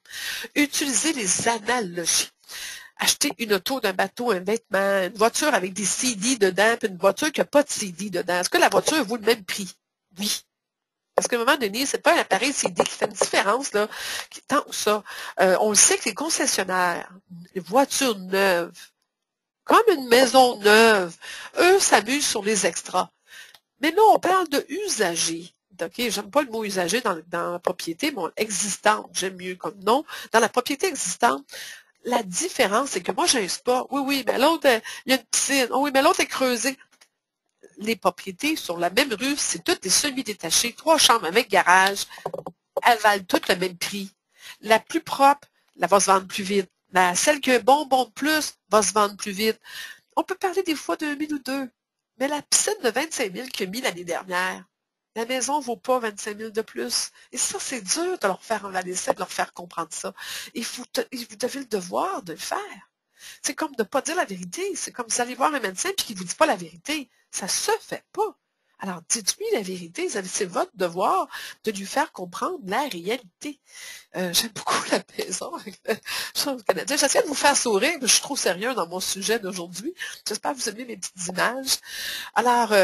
Utilisez les analogies. Achetez une auto d'un bateau, un vêtement, une voiture avec des CD dedans, puis une voiture qui n'a pas de CD dedans. Est-ce que la voiture vaut le même prix? Oui. Parce qu'à un moment donné, c'est pas un appareil CD qui fait une différence, là, tant que ça. On le sait que les concessionnaires, les voitures neuves, comme une maison neuve, eux s'amusent sur les extras. Mais là, on parle de usagers. OK, j'aime pas le mot usager dans la propriété, mais existante, j'aime mieux comme nom. Dans la propriété existante, la différence, c'est que moi, j'ai un spa. Oui, mais l'autre, il y a une piscine. Oh oui, mais l'autre est creusée. Les propriétés sur la même rue, c'est toutes des semi-détachées, 3 chambres avec garage. Elles valent toutes le même prix. La plus propre, elle va se vendre plus vite. Celle qui a un bonbon de plus va se vendre plus vite. On peut parler des fois d'un 1000 ou deux. Mais la piscine de 25 000 qu'il a mis l'année dernière, la maison ne vaut pas 25 000 de plus. Et ça, c'est dur de leur faire un essai, de leur faire comprendre ça. Et vous avez le devoir de le faire. C'est comme de ne pas dire la vérité. C'est comme si vous allez voir un médecin et qu'il ne vous dit pas la vérité. Ça ne se fait pas. Alors, dites-lui la vérité. C'est votre devoir de lui faire comprendre la réalité. J'aime beaucoup la maison avec le Chambre canadien. J'essaie de vous faire sourire, mais je suis trop sérieux dans mon sujet d'aujourd'hui. J'espère que vous aimez mes petites images. Alors,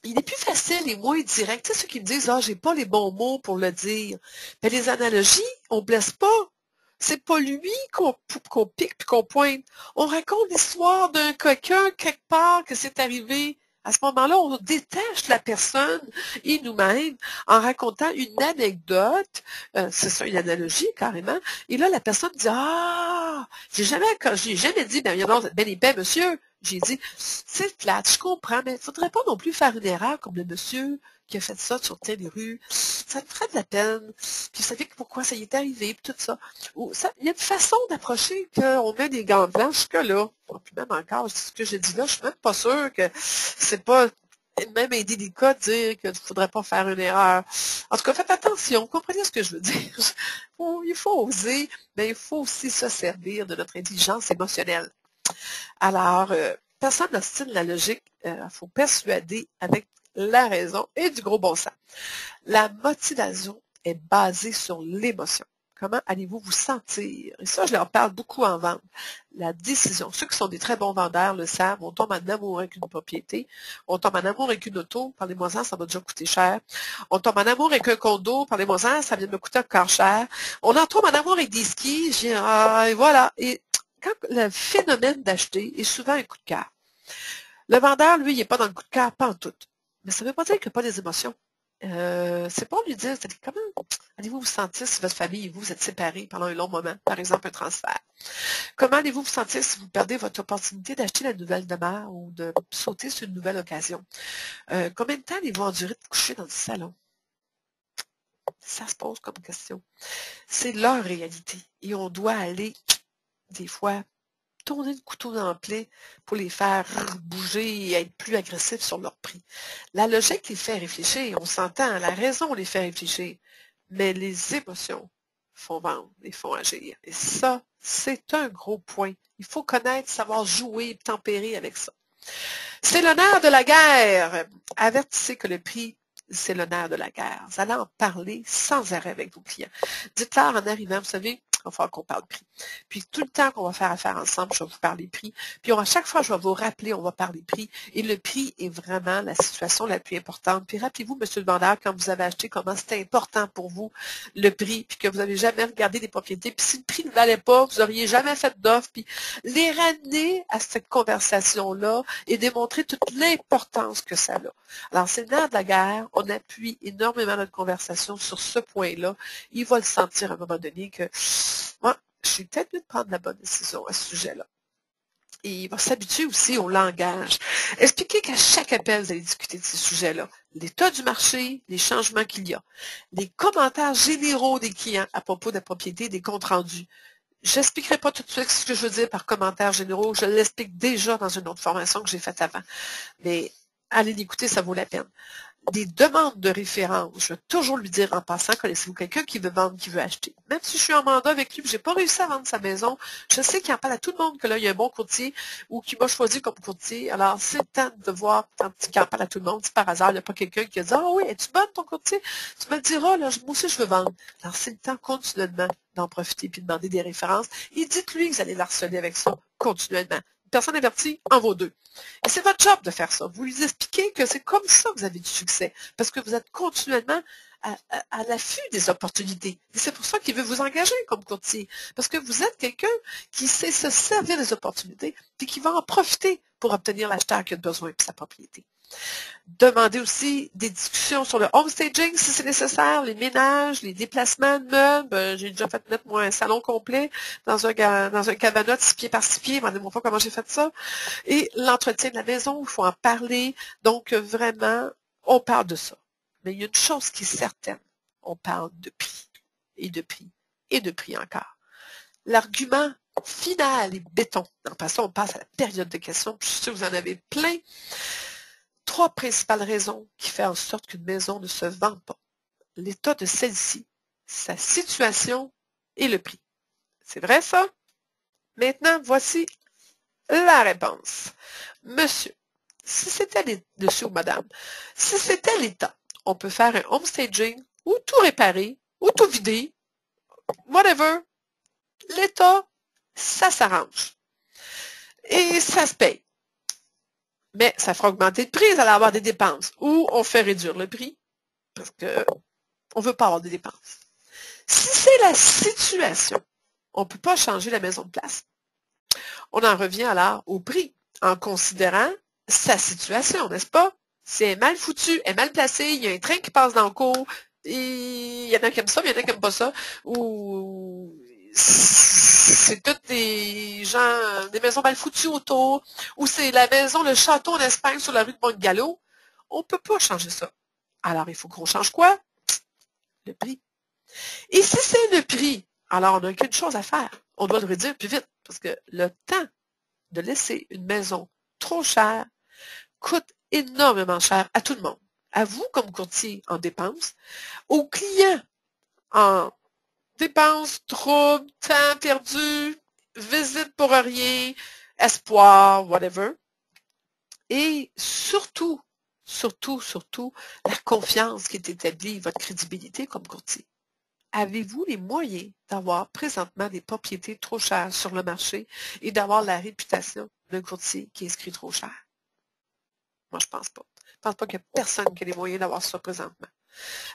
il est plus facile et moins direct. Tu sais, ceux qui me disent, j'ai pas les bons mots pour le dire. Mais les analogies, on blesse pas. C'est pas lui qu'on pique puis qu'on pointe. On raconte l'histoire d'un coquin quelque part que c'est arrivé. À ce moment-là, on détache la personne et nous-mêmes en racontant une anecdote. C'est ça, une analogie, carrément. Et là, la personne dit, j'ai jamais dit, il y a ben épais, monsieur. J'ai dit, c'est plate, je comprends, mais il ne faudrait pas non plus faire une erreur comme le monsieur qui a fait ça sur telle rue. Ça me ferait de la peine. Puis vous savez pourquoi ça y est arrivé, puis tout ça. Il y a une façon d'approcher qu'on met des gants blancs jusque-là. Puis même encore, ce que j'ai dit là, je suis même pas sûre que c'est pas même indélicat de dire qu'il ne faudrait pas faire une erreur. En tout cas, faites attention, comprenez ce que je veux dire. Il faut oser, mais il faut aussi se servir de notre intelligence émotionnelle. Alors, personne n'ostine la logique, il faut persuader avec la raison et du gros bon sens. La motivation est basée sur l'émotion. Comment allez-vous vous sentir? Et ça, je leur parle beaucoup en vente. La décision. Ceux qui sont des très bons vendeurs le savent. On tombe en amour avec une propriété. On tombe en amour avec une auto. Parlez-moi-en, ça va déjà coûter cher. On tombe en amour avec un condo. Parlez-moi-en, ça vient de me coûter encore cher. On en tombe en amour avec des skis. Et voilà. Et quand le phénomène d'acheter est souvent un coup de cœur. Le vendeur, lui, il n'est pas dans le coup de cœur, pas en tout. Mais ça ne veut pas dire qu'il n'y a pas des émotions. C'est bon de lui dire, comment allez-vous vous sentir si votre famille et vous êtes séparés pendant un long moment, par exemple un transfert? Comment allez-vous vous sentir si vous perdez votre opportunité d'acheter la nouvelle demeure ou de sauter sur une nouvelle occasion? Combien de temps allez-vous endurer de coucher dans le salon? Ça se pose comme question. C'est leur réalité. Et on doit aller, des fois, tourner le couteau dans le plaie pour les faire bouger et être plus agressifs sur leur prix. La logique les fait réfléchir, on s'entend, la raison les fait réfléchir, mais les émotions font vendre et font agir. Et ça, c'est un gros point. Il faut connaître, savoir jouer, tempérer avec ça. C'est le nerf de la guerre. Avertissez que le prix, c'est le nerf de la guerre. Vous allez en parler sans arrêt avec vos clients. Dites-leur en arrivant, vous savez, il va falloir qu'on parle prix. Puis tout le temps qu'on va faire affaire ensemble, je vais vous parler prix. Puis à chaque fois, je vais vous rappeler, on va parler prix. Et le prix est vraiment la situation la plus importante. Puis rappelez-vous, monsieur le vendeur, quand vous avez acheté, comment c'était important pour vous, le prix, puis que vous n'avez jamais regardé des propriétés. Puis si le prix ne valait pas, vous n'auriez jamais fait d'offre. Puis les ramener à cette conversation-là et démontrer toute l'importance que ça a. Alors, c'est le nerf de la guerre. On appuie énormément notre conversation sur ce point-là. Il va le sentir à un moment donné que moi, je suis peut-être mieux de prendre la bonne décision à ce sujet-là. Et il va s'habituer aussi au langage. Expliquez qu'à chaque appel, vous allez discuter de ces sujets-là. L'état du marché, les changements qu'il y a, les commentaires généraux des clients à propos de la propriété, des comptes rendus. Je n'expliquerai pas tout de suite ce que je veux dire par commentaires généraux. Je l'explique déjà dans une autre formation que j'ai faite avant. Mais allez l'écouter, ça vaut la peine. Des demandes de référence, je vais toujours lui dire en passant, connaissez-vous quelqu'un qui veut vendre, qui veut acheter? Même si je suis en mandat avec lui, je n'ai pas réussi à vendre sa maison, je sais qu'il en parle à tout le monde que là, il y a un bon courtier ou qui m'a choisi comme courtier. Alors, c'est le temps de voir qu'il en parle à tout le monde. Si par hasard, il n'y a pas quelqu'un qui a dit, ah oui, es-tu bonne ton courtier? Tu me le diras, là, moi aussi, je veux vendre. Alors, c'est le temps continuellement d'en profiter puis de demander des références. Et dites-lui que vous allez l'harceler avec ça continuellement. Personne avertie en vaut deux. Et c'est votre job de faire ça. Vous lui expliquez que c'est comme ça que vous avez du succès, parce que vous êtes continuellement à l'affût des opportunités. Et c'est pour ça qu'il veut vous engager comme courtier, parce que vous êtes quelqu'un qui sait se servir des opportunités, puis qui va en profiter pour obtenir l'acheteur qui a besoin de sa propriété. Demandez aussi des discussions sur le homestaging si c'est nécessaire, les ménages, les déplacements de meubles. J'ai déjà fait mettre moi un salon complet dans un cabanon de 6 pieds par 6 pieds. Demandez-moi pas comment j'ai fait ça. Et l'entretien de la maison, il faut en parler. Donc, vraiment, on parle de ça. Mais il y a une chose qui est certaine. On parle de prix, et de prix, et de prix encore. L'argument final est béton. En passant, on passe à la période de questions. Je suis sûre que vous en avez plein. 3 principales raisons qui font en sorte qu'une maison ne se vend pas. L'état de celle-ci, sa situation et le prix. C'est vrai ça? Maintenant, voici la réponse. Monsieur, si c'était monsieur ou madame, si c'était l'état, on peut faire un homestaging ou tout réparer ou tout vider, whatever. L'état, ça s'arrange. Et ça se paye. Mais ça fera augmenter le prix, vous allez avoir des dépenses. Ou on fait réduire le prix, parce qu'on ne veut pas avoir des dépenses. Si c'est la situation, on ne peut pas changer la maison de place. On en revient alors au prix, en considérant sa situation, n'est-ce pas? Si elle est mal foutue, elle est mal placée, il y a un train qui passe dans le cours, et il y en a qui aiment ça, mais il y en a qui n'aiment pas ça, ou c'est toutes des gens, des maisons mal foutues autour, ou c'est la maison, le château en Espagne sur la rue de Montgallo. On ne peut pas changer ça. Alors, il faut qu'on change quoi? Le prix. Et si c'est le prix, alors on n'a qu'une chose à faire. On doit le réduire plus vite, parce que le temps de laisser une maison trop chère coûte énormément cher à tout le monde. À vous, comme courtier, en dépenses, aux clients, en dépenses, troubles, temps perdu, visite pour rien, espoir, whatever. Et surtout, surtout, surtout, la confiance qui est établie, votre crédibilité comme courtier. avez-vous les moyens d'avoir présentement des propriétés trop chères sur le marché et d'avoir la réputation d'un courtier qui inscrit trop cher? Moi, je pense pas. Je pense pas qu'il y a personne qui a les moyens d'avoir ça présentement.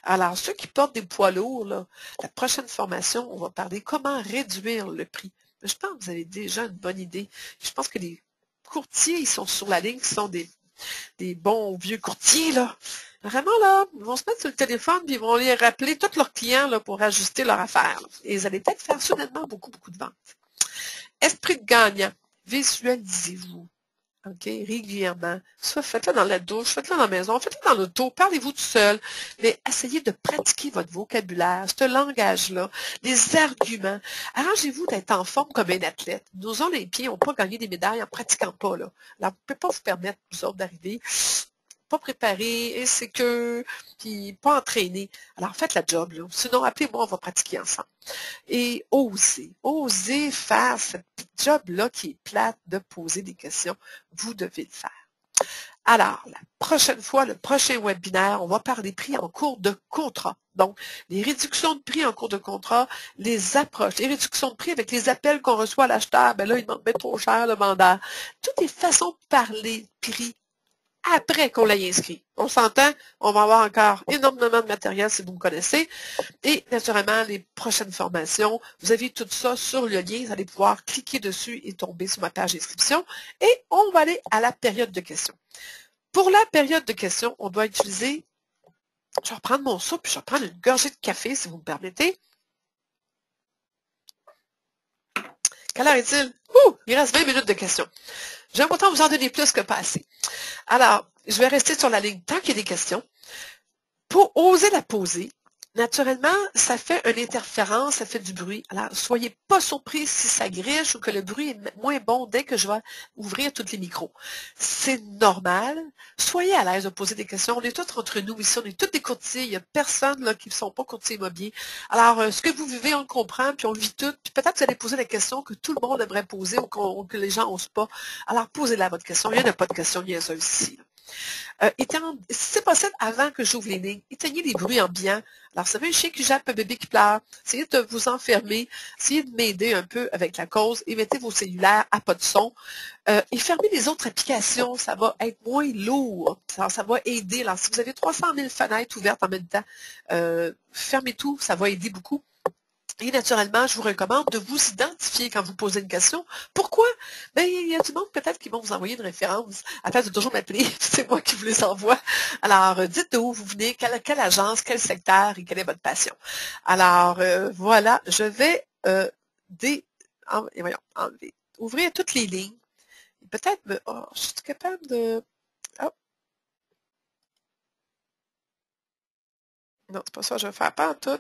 Alors, ceux qui portent des poids lourds, là, la prochaine formation, on va parler comment réduire le prix. Je pense que vous avez déjà une bonne idée. Je pense que les courtiers, ils sont sur la ligne, qui sont des bons vieux courtiers, là. Vraiment, là, ils vont se mettre sur le téléphone et ils vont les rappeler tous leurs clients là, pour ajuster leur affaire. Là. Et ils allaient peut-être faire soudainement beaucoup, beaucoup de ventes. Esprit de gagnant. Visualisez-vous. OK, régulièrement. Soit faites-le dans la douche, faites-le dans la maison, faites-le dans l'auto, parlez-vous tout seul, mais essayez de pratiquer votre vocabulaire, ce langage-là, les arguments. Arrangez-vous d'être en forme comme un athlète. Nos Olympiens n'ont pas gagné des médailles en pratiquant pas, là. Alors, vous ne pouvez pas vous permettre, vous autres, d'arriver pas préparé, insécure, puis pas entraîné. Alors, faites la job, là. Sinon, appelez-moi, on va pratiquer ensemble. Et osez faire ce job-là qui est plate de poser des questions. Vous devez le faire. Alors, la prochaine fois, le prochain webinaire, on va parler prix en cours de contrat. Donc, les réductions de prix en cours de contrat, les approches, les réductions de prix avec les appels qu'on reçoit à l'acheteur, ben là, il m'en met trop cher, le vendeur. Toutes les façons de parler prix après qu'on l'ait inscrit. On s'entend, on va avoir encore énormément de matériel si vous me connaissez. Et naturellement, les prochaines formations, vous avez tout ça sur le lien. Vous allez pouvoir cliquer dessus et tomber sur ma page d'inscription. Et on va aller à la période de questions. Pour la période de questions, on doit utiliser, je vais reprendre mon seau, puis je vais prendre une gorgée de café, si vous me permettez. Quelle heure est-il? Il reste 20 minutes de questions. J'aime autant vous en donner plus que pas assez. Alors, je vais rester sur la ligne tant qu'il y a des questions. Pour oser la poser, naturellement, ça fait une interférence, ça fait du bruit. Alors, soyez pas surpris si ça griche ou que le bruit est moins bon dès que je vais ouvrir tous les micros. C'est normal. Soyez à l'aise de poser des questions. On est tous entre nous ici, on est tous des courtiers. Il n'y a personne là, qui ne sont pas courtiers immobiliers. Alors, ce que vous vivez, on le comprend, puis on le vit tout. Puis peut-être que vous allez poser la question que tout le monde aimerait poser ou que les gens n'osent pas. Alors, posez-la votre question. Il n'y en a pas de question niaiseuse ici. Si c'est possible, avant que j'ouvre les lignes, éteignez les bruits ambiants. Alors, ça fait un chien qui jappe, un bébé qui pleure. Essayez de vous enfermer. Essayez de m'aider un peu avec la cause. Et mettez vos cellulaires à pas de son. Et fermez les autres applications. Ça va être moins lourd. Ça va aider. Alors, si vous avez 300 000 fenêtres ouvertes en même temps, fermez tout. Ça va aider beaucoup. Et naturellement, je vous recommande de vous identifier quand vous posez une question. Pourquoi? Ben, il y a du monde peut-être qui vont vous envoyer une référence. À place de toujours m'appeler, c'est moi qui vous les envoie. Alors, dites d'où vous venez, quelle agence, quel secteur et quelle est votre passion. Alors, voilà, je vais enlever, ouvrir toutes les lignes. Peut-être je suis capable de... Oh. Non, c'est pas ça, je vais faire pas en tout.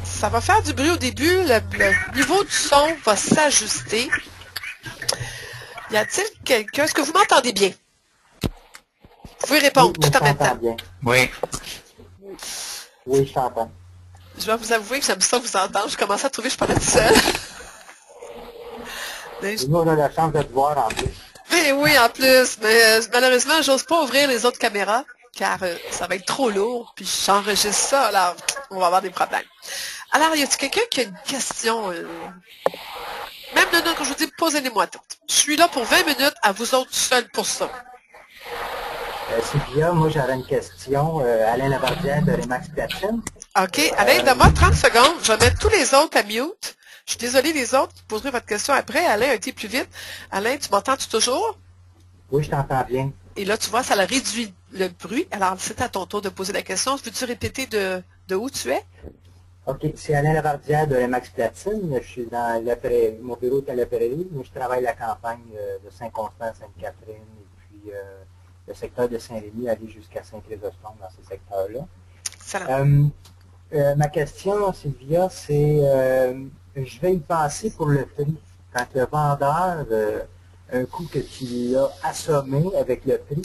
Ça va faire du bruit au début, le niveau du son va s'ajuster. Y a-t-il quelqu'un? Est-ce que vous m'entendez bien? Vous pouvez répondre tout en même temps. Bien. Oui. Oui, je t'entends. Je vais vous avouer que j'aime ça vous entendre. Je commence à trouver que je parlais tout seul. Nous, on a la chance de te voir en plus. Mais oui, en plus. Mais malheureusement, j'ose pas ouvrir les autres caméras car ça va être trop lourd. Puis j'enregistre ça, alors on va avoir des problèmes. Alors, y a-t-il quelqu'un qui a une question? Même non, quand je vous dis, posez-les-moi toutes. Je suis là pour 20 minutes, à vous autres seuls pour ça. Sylvia, moi j'avais une question. Alain Lavardière de Remax Platine. OK. Alain, donne-moi 30 secondes. Je vais mettre tous les autres à mute. Je suis désolée, les autres. Vous poserez votre question après. Alain a été plus vite. Alain, tu m'entends-tu toujours? Oui, je t'entends bien. Et là, tu vois, ça a réduit le bruit. Alors, c'est à ton tour de poser la question. Peux-tu répéter de où tu es? OK, c'est Alain Lavardière de Remax Platine. Je suis dans mon bureau est à La Prairie, mais je travaille la campagne de Saint-Constant, Sainte-Catherine, et puis le secteur de Saint-Rémy, aller jusqu'à Saint-Chrysostome dans ces secteurs-là. Ma question, Sylvia, c'est je vais y passer pour le prix. Quand le vendeur, un coup que tu l'as assommé avec le prix,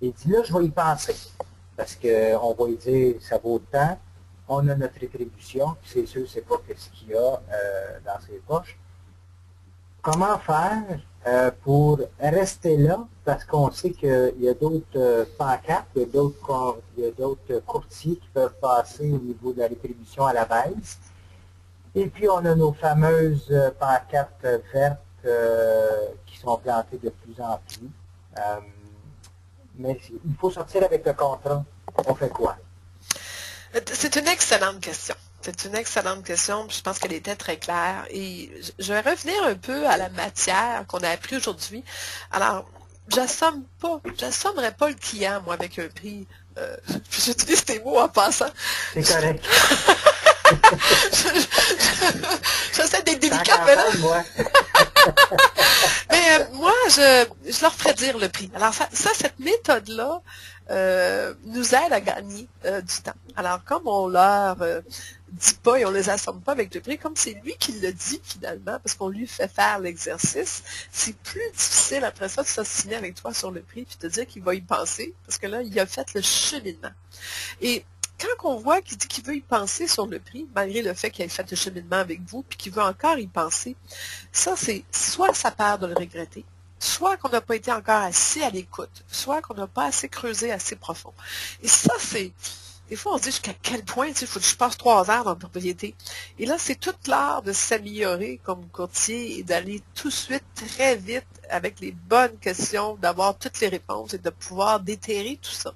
il dit là, je vais y penser. Parce qu'on va lui dire, ça vaut le temps, on a notre rétribution, puis c'est sûr, c'est pas ce qu'il y a dans ses poches. comment faire pour rester là, parce qu'on sait qu'il y a d'autres pancartes, il y a d'autres courtiers qui peuvent passer au niveau de la rétribution à la baisse. Et puis on a nos fameuses pancartes vertes qui sont plantées de plus en plus. Mais il faut sortir avec le contrat. On fait quoi? C'est une excellente question. C'est une excellente question. Je pense qu'elle était très claire. Et je vais revenir un peu à la matière qu'on a appris aujourd'hui. Alors, j'assommerai pas le client, moi, avec un prix. J'utilise tes mots en passant. C'est correct. J'essaie d'être délicat, mais là. Mais moi, je leur ferai dire le prix. Alors, cette méthode-là nous aide à gagner du temps. Alors, comme on leur dit pas et on les assomme pas avec le prix, comme c'est lui qui le dit finalement, parce qu'on lui fait faire l'exercice, c'est plus difficile après ça de s'assiner avec toi sur le prix puis de dire qu'il va y penser, parce que là, il a fait le cheminement. Et quand on voit qu'il dit qu'il veut y penser sur le prix, malgré le fait qu'il ait fait le cheminement avec vous, puis qu'il veut encore y penser, ça, c'est soit sa peur de le regretter, soit qu'on n'a pas été encore assez à l'écoute, soit qu'on n'a pas assez creusé, assez profond. Et ça, c'est... Des fois, on se dit jusqu'à quel point, il faut que je passe 3 heures dans la propriété. Et là, c'est toute l'art de s'améliorer comme courtier et d'aller tout de suite, très vite, avec les bonnes questions, d'avoir toutes les réponses et de pouvoir déterrer tout ça.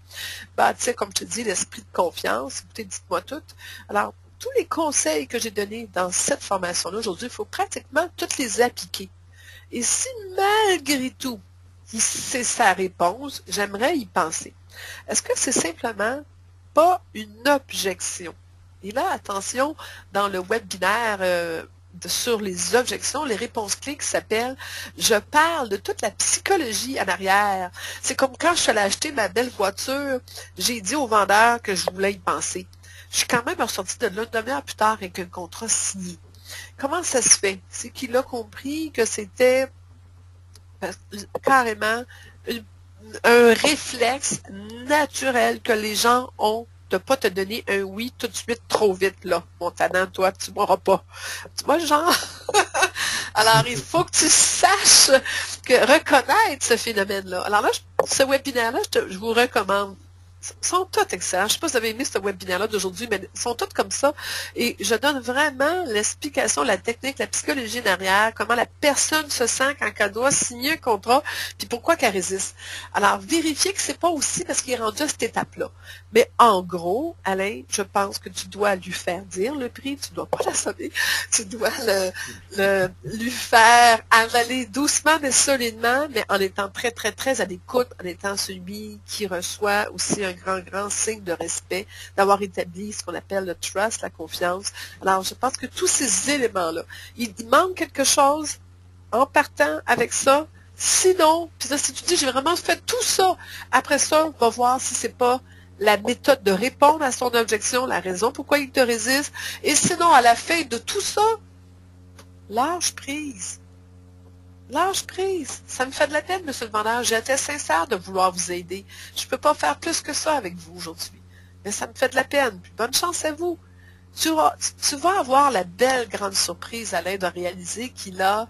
Ben, tu sais, comme je te dis, l'esprit de confiance, écoutez, dites-moi tout. Alors, tous les conseils que j'ai donnés dans cette formation-là aujourd'hui, il faut pratiquement toutes les appliquer. Et si malgré tout, c'est sa réponse, j'aimerais y penser. Est-ce que c'est simplement pas une objection? Et là, attention, dans le webinaire sur les objections, les réponses clés qui s'appellent « Je parle de toute la psychologie en arrière ». C'est comme quand je suis allée acheter ma belle voiture, j'ai dit au vendeur que je voulais y penser. Je suis quand même ressortie de là une demi-heure plus tard avec un contrat signé. Comment ça se fait? C'est qu'il a compris que c'était carrément un réflexe naturel que les gens ont de ne pas te donner un oui tout de suite trop vite, là. Mon tannant, toi, tu ne m'auras pas. Tu vois, genre? Alors, il faut que tu saches reconnaître ce phénomène-là. Alors là, ce webinaire-là, je vous recommande. Ils sont tous excellents. Je ne sais pas si vous avez aimé ce webinaire-là d'aujourd'hui, mais ils sont tous comme ça. Et je donne vraiment l'explication, la technique, la psychologie derrière, comment la personne se sent quand elle doit signer un contrat, puis pourquoi qu'elle résiste. Alors, vérifiez que c'est pas aussi parce qu'il est rendu à cette étape-là. Mais en gros, Alain, je pense que tu dois lui faire dire le prix, tu ne dois pas l'assommer, tu dois lui faire avaler doucement mais solidement, mais en étant très, très, très à l'écoute, en étant celui qui reçoit aussi un grand signe de respect, d'avoir établi ce qu'on appelle le trust, la confiance. Alors, je pense que tous ces éléments-là, il manque quelque chose en partant avec ça. Sinon, puis là, si tu dis, j'ai vraiment fait tout ça, après ça, on va voir si c'est pas la méthode de répondre à son objection, la raison pourquoi il te résiste. Et sinon, à la fin de tout ça, lâche prise. Lâche prise. Ça me fait de la peine, monsieur le vendeur. J'étais sincère de vouloir vous aider. Je ne peux pas faire plus que ça avec vous aujourd'hui. Mais ça me fait de la peine. Puis bonne chance à vous. Tu vas avoir la belle grande surprise, Alain, de réaliser qu'il a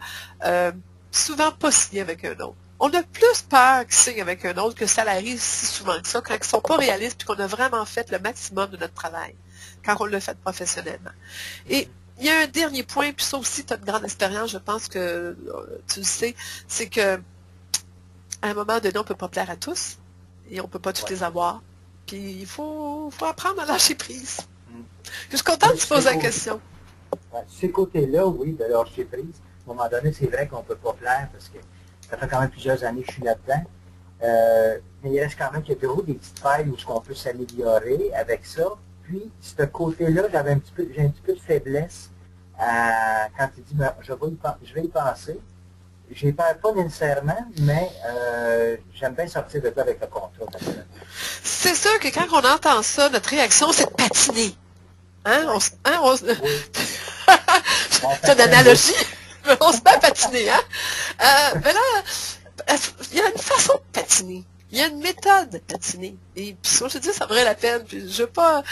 souvent pas signé avec un autre. On a plus peur qu'il signe avec un autre que ça arrive si souvent que ça, quand ils ne sont pas réalistes et qu'on a vraiment fait le maximum de notre travail, quand on le fait professionnellement. Et il y a un dernier point, puis ça aussi, tu as une grande expérience, je pense que tu le sais, c'est que à un moment donné, on ne peut pas plaire à tous et on ne peut pas tous les avoir. Puis il faut apprendre à lâcher prise. Je suis contente de te poser la question. Ces côtés-là, oui, de lâcher prise. À un moment donné, c'est vrai qu'on ne peut pas plaire parce que ça fait quand même plusieurs années que je suis là-dedans. Mais il reste quand même qu'il y a des petites failles où on peut s'améliorer avec ça. Puis, ce côté-là, j'ai un petit peu de faiblesse quand il dit je vais y penser. Je n'y pense pas nécessairement, mais j'aime bien sortir de là avec le contrat. C'est sûr que quand on entend ça, notre réaction, c'est de patiner. Hein? Oui. C'est une analogie, mais on se met à patiner. Hein? Mais là, il y a une façon de patiner. Il y a une méthode à dîner. Et puis, comme je te dis, ça vaudrait la peine. Puis, je veux pas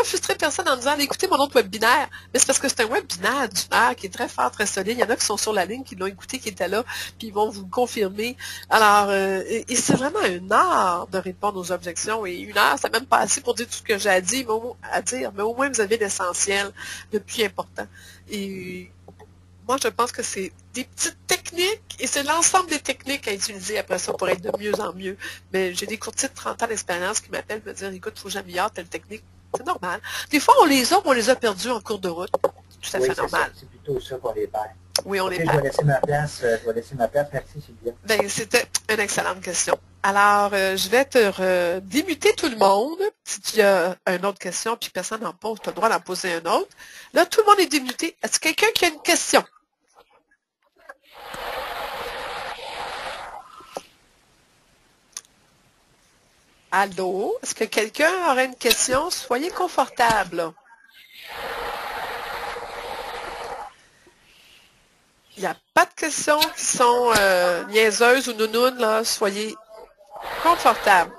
frustrer personne en disant, allez, écoutez mon autre webinaire. Mais c'est parce que c'est un webinaire d'une heure qui est très fort, très solide. Il y en a qui sont sur la ligne, qui l'ont écouté, qui étaient là, puis ils vont vous le confirmer. Alors, et c'est vraiment une heure de répondre aux objections. Et une heure, c'est même pas assez pour dire tout ce que j'ai à dire, mais au moins, vous avez l'essentiel, le plus important. Et moi, je pense que c'est des petites techniques et c'est l'ensemble des techniques à utiliser après ça pour être de mieux en mieux. Mais j'ai des courtiers de 30 ans d'expérience qui m'appellent me dire, écoute, il faut que j'améliore telle technique. C'est normal. Des fois, on les a perdus en cours de route. Tout à fait normal. C'est plutôt ça qu'on les perd. Oui, on les perd. Je vais laisser ma place. Merci, Sylvia. Ben, c'était une excellente question. Alors, je vais te démuter tout le monde. Si tu as une autre question, puis personne n'en pose, tu as le droit d'en poser une autre. Là, tout le monde est démuté. Est-ce quelqu'un qui a une question? Allô? Est-ce que quelqu'un aurait une question? Soyez confortable. Il n'y a pas de questions qui sont niaiseuses ou nounounes, là. Soyez confortable.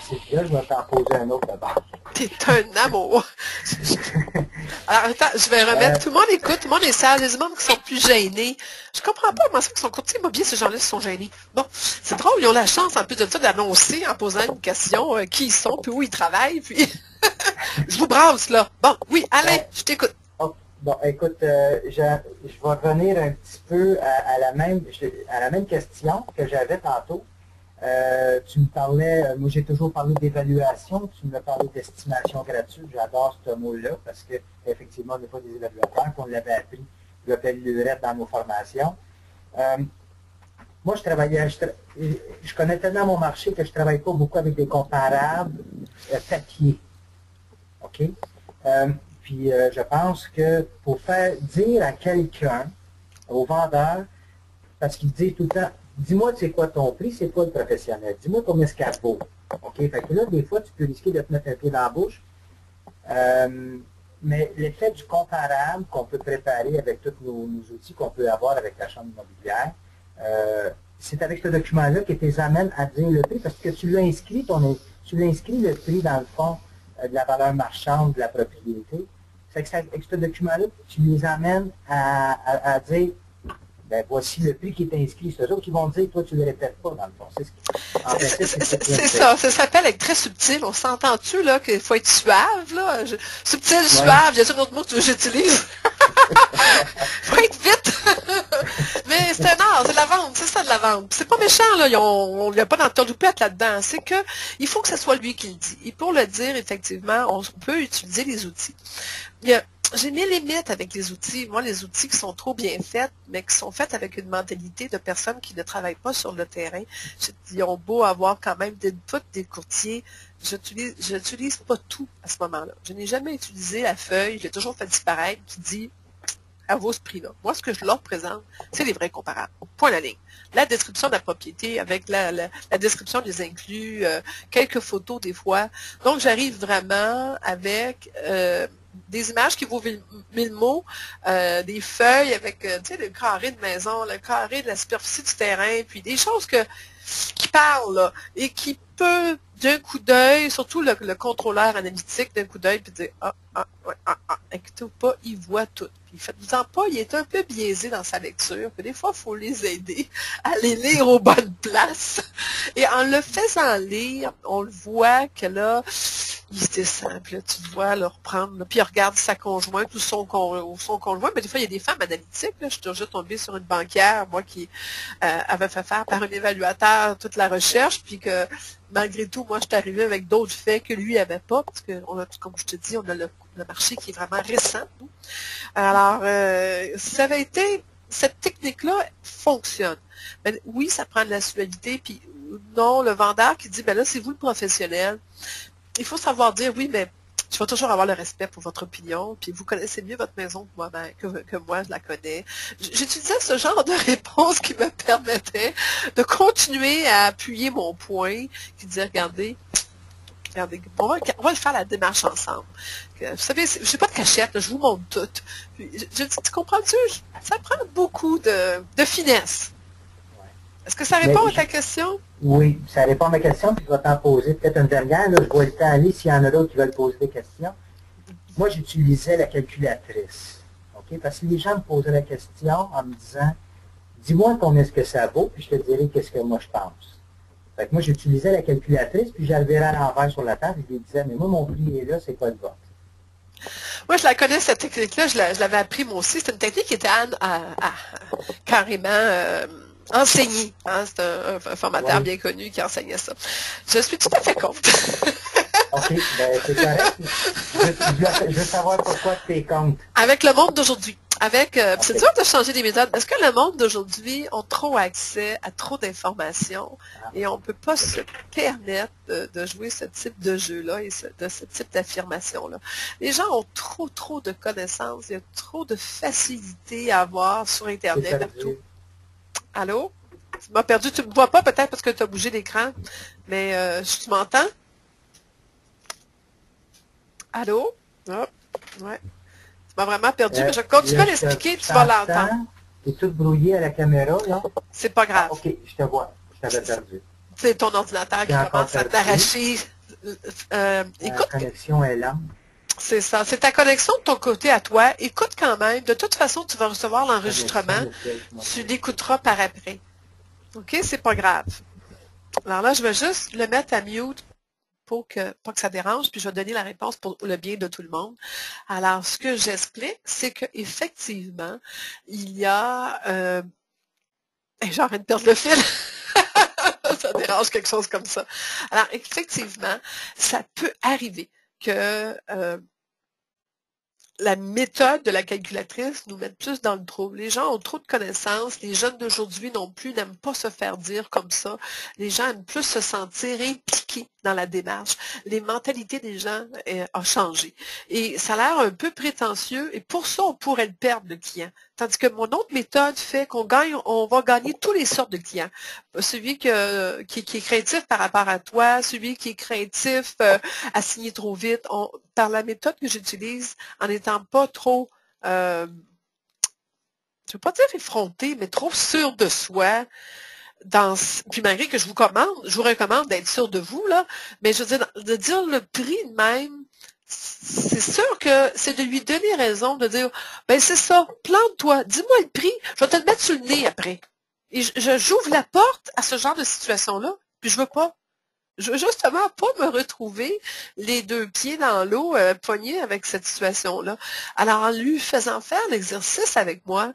Sylvia, je vais t'en poser un autre d'abord. T'es un amour. Alors, attends, je vais remettre. Tout le monde écoute, tout le monde est sage. Il y a des membres qui sont plus gênés. Je comprends pas comment ça qu'ils sont courtiers immobiliers, ces gens-là, qui sont gênés. Bon, c'est drôle, ils ont la chance, en plus de ça, d'annoncer en posant une question qui ils sont, puis où ils travaillent, puis je vous brasse, là. Bon, oui, Alain, je t'écoute. Bon, écoute, je vais revenir un petit peu à la même question que j'avais tantôt. Tu me parlais, moi j'ai toujours parlé d'évaluation, tu me parlais d'estimation gratuite, j'adore ce mot-là parce que effectivement on n'est pas des évaluateurs, qu'on l'avait appris, je l'appelle l'UREP dans nos formations. Moi je connais tellement mon marché que je ne travaille pas beaucoup avec des comparables papier. OK? Puis je pense que pour faire dire à quelqu'un, au vendeur, parce qu'il dit tout le temps, dis-moi c'est quoi ton prix, c'est quoi le professionnel, dis-moi combien ce qu'elle vaut. OK? Fait que là, des fois, tu peux risquer de te mettre un pied dans la bouche. Mais l'effet du comparable qu'on peut préparer avec tous nos outils qu'on peut avoir avec la chambre immobilière, c'est avec ce document-là qui les amène à dire le prix, parce que tu l'as inscrit, le prix dans le fond de la valeur marchande de la propriété. C'est que avec ce document-là, tu les amènes à dire, ben voici le prix qui est inscrit. C'est eux autres qui vont dire, toi tu ne le répètes pas dans le fond. C'est ça, ça s'appelle être très subtil. On s'entend-tu là qu'il faut être suave, là? Subtil, suave, il y a un autre mot que j'utilise. Faut être vite. Mais c'est un art, c'est de la vente, c'est ça de la vente. C'est pas méchant, là, il n'y a pas d'entourloupette là-dedans. C'est que il faut que ce soit lui qui le dit. Et pour le dire, effectivement, on peut utiliser les outils. J'ai mis les limites avec les outils. Moi, les outils qui sont trop bien faits, mais qui sont faits avec une mentalité de personnes qui ne travaillent pas sur le terrain. Ils ont beau avoir quand même des courtiers. J'utilise pas tout à ce moment-là. Je n'ai jamais utilisé la feuille. J'ai toujours fait disparaître qui dit à vaut ce prix-là. Moi, ce que je leur présente, c'est les vrais comparables. Point à la ligne. La description de la propriété avec la description des inclus, quelques photos des fois. Donc, j'arrive vraiment avec des images qui vaut 1000 mots, des feuilles avec tu sais, le carré de maison, le carré de la superficie du terrain, puis des choses qui parlent là, et qui peut d'un coup d'œil, surtout le contrôleur analytique, d'un coup d'œil, puis dire écoutez pas, il voit tout. Puis faites-vous-en pas, il est un peu biaisé dans sa lecture, puis des fois, il faut les aider à les lire aux bonnes places. Et en le faisant lire, on le voit que là, il se descend, puis là, tu le vois le reprendre, là, puis il regarde sa conjointe ou son conjoint, mais des fois, il y a des femmes analytiques, là. Je suis déjà tombée sur une banquière, moi, qui avait fait faire par un évaluateur toute la recherche, puis que malgré tout, moi, je suis arrivée avec d'autres faits que lui n'avait pas, parce que, comme je te dis, on a le marché qui est vraiment récent. Nous. Alors, ça avait été, cette technique-là fonctionne. Mais oui, ça prend de la suavité, puis non, le vendeur qui dit, ben là, c'est vous le professionnel. Il faut savoir dire, oui, mais je vais toujours avoir le respect pour votre opinion, puis vous connaissez mieux votre maison que moi, je la connais. J'utilisais ce genre de réponse qui me permettait de continuer à appuyer mon point, qui disait, regardez, on va faire la démarche ensemble. Vous savez, je n'ai pas de cachette, là, je vous montre tout. Puis, tu comprends-tu? Ça prend beaucoup de finesse. Est-ce que ça Mais répond à ta question? oui, ça répond à ma question, puis je vais t'en poser peut-être une dernière. Là, je vois le temps aller s'il y en a d'autres qui veulent poser des questions. Moi, j'utilisais la calculatrice. OK? Parce que les gens me posaient la question en me disant, dis-moi combien est-ce que ça vaut, puis je te dirai qu'est-ce que moi je pense. Fait que moi, j'utilisais la calculatrice, puis je la verrais à l'envers sur la table, et je lui disais, mais moi, mon prix est là, c'est quoi le vôtre? Moi, je la connais, cette technique-là. Je l'avais appris moi aussi. C'est une technique qui était carrément enseignée. Hein? C'est un formateur Oui. bien connu qui enseignait ça. Je suis tout à fait contre. OK, ben c'est correct. Je veux savoir pourquoi tu es contre. Avec le monde d'aujourd'hui. C'est OK. dur de changer des méthodes. Est-ce que le monde d'aujourd'hui a trop accès à trop d'informations Ah, et on ne peut pas se permettre de jouer ce type de jeu-là et de ce type d'affirmation-là? Les gens ont trop de connaissances, il y a trop de facilité à avoir sur c'est Internet partout. perdu. Allô? Tu m'as perdu, tu ne me vois pas peut-être parce que tu as bougé l'écran, mais tu m'entends? Allô? Ah, ouais. Tu m'as vraiment perdu, mais je vais continuer à Là, l'expliquer, je tu vas l'entendre. t'entends. Tu es tout brouillé à la caméra, là. C'est pas Ah, grave. OK, je te vois. Je t'avais perdu. C'est ton ordinateur Je qui t'ai encore commence à perdu. t'arracher. La Écoute, connexion est lente. c'est ça. C'est ta connexion de ton côté à toi. Écoute quand même. De toute façon, tu vas recevoir l'enregistrement. Connexion, le siège, Tu l'écouteras par après. OK? C'est pas grave. Alors là, je vais juste le mettre à mute pour pas que ça dérange, puis je vais donner la réponse pour le bien de tout le monde. Alors, ce que j'explique, c'est qu'effectivement, il y a... j'ai envie de perdre le fil. Ça dérange quelque chose comme ça. Alors, effectivement, ça peut arriver que la méthode de la calculatrice nous mette plus dans le trouble. Les gens ont trop de connaissances. Les jeunes d'aujourd'hui non plus n'aiment pas se faire dire comme ça. Les gens aiment plus se sentir impliqués dans la démarche. Les mentalités des gens ont changé. Et ça a l'air un peu prétentieux et pour ça, on pourrait le perdre, le client. Tandis que mon autre méthode fait on va gagner toutes les sortes de clients. Celui qui est créatif par rapport à toi, celui qui est créatif à signer trop vite. Par la méthode que j'utilise, en n'étant pas trop, je ne veux pas dire effronté, mais trop sûr de soi. Puis malgré que je vous recommande d'être sûr de vous, là, mais je veux dire, de dire le prix de même, c'est sûr que c'est de lui donner raison, de dire, ben c'est ça, plante-toi, dis-moi le prix, je vais te le mettre sur le nez après. Et j'ouvre la porte à ce genre de situation-là, puis je veux pas. Je veux justement pas me retrouver les deux pieds dans l'eau, poignés avec cette situation-là. Alors, en lui faisant faire l'exercice avec moi,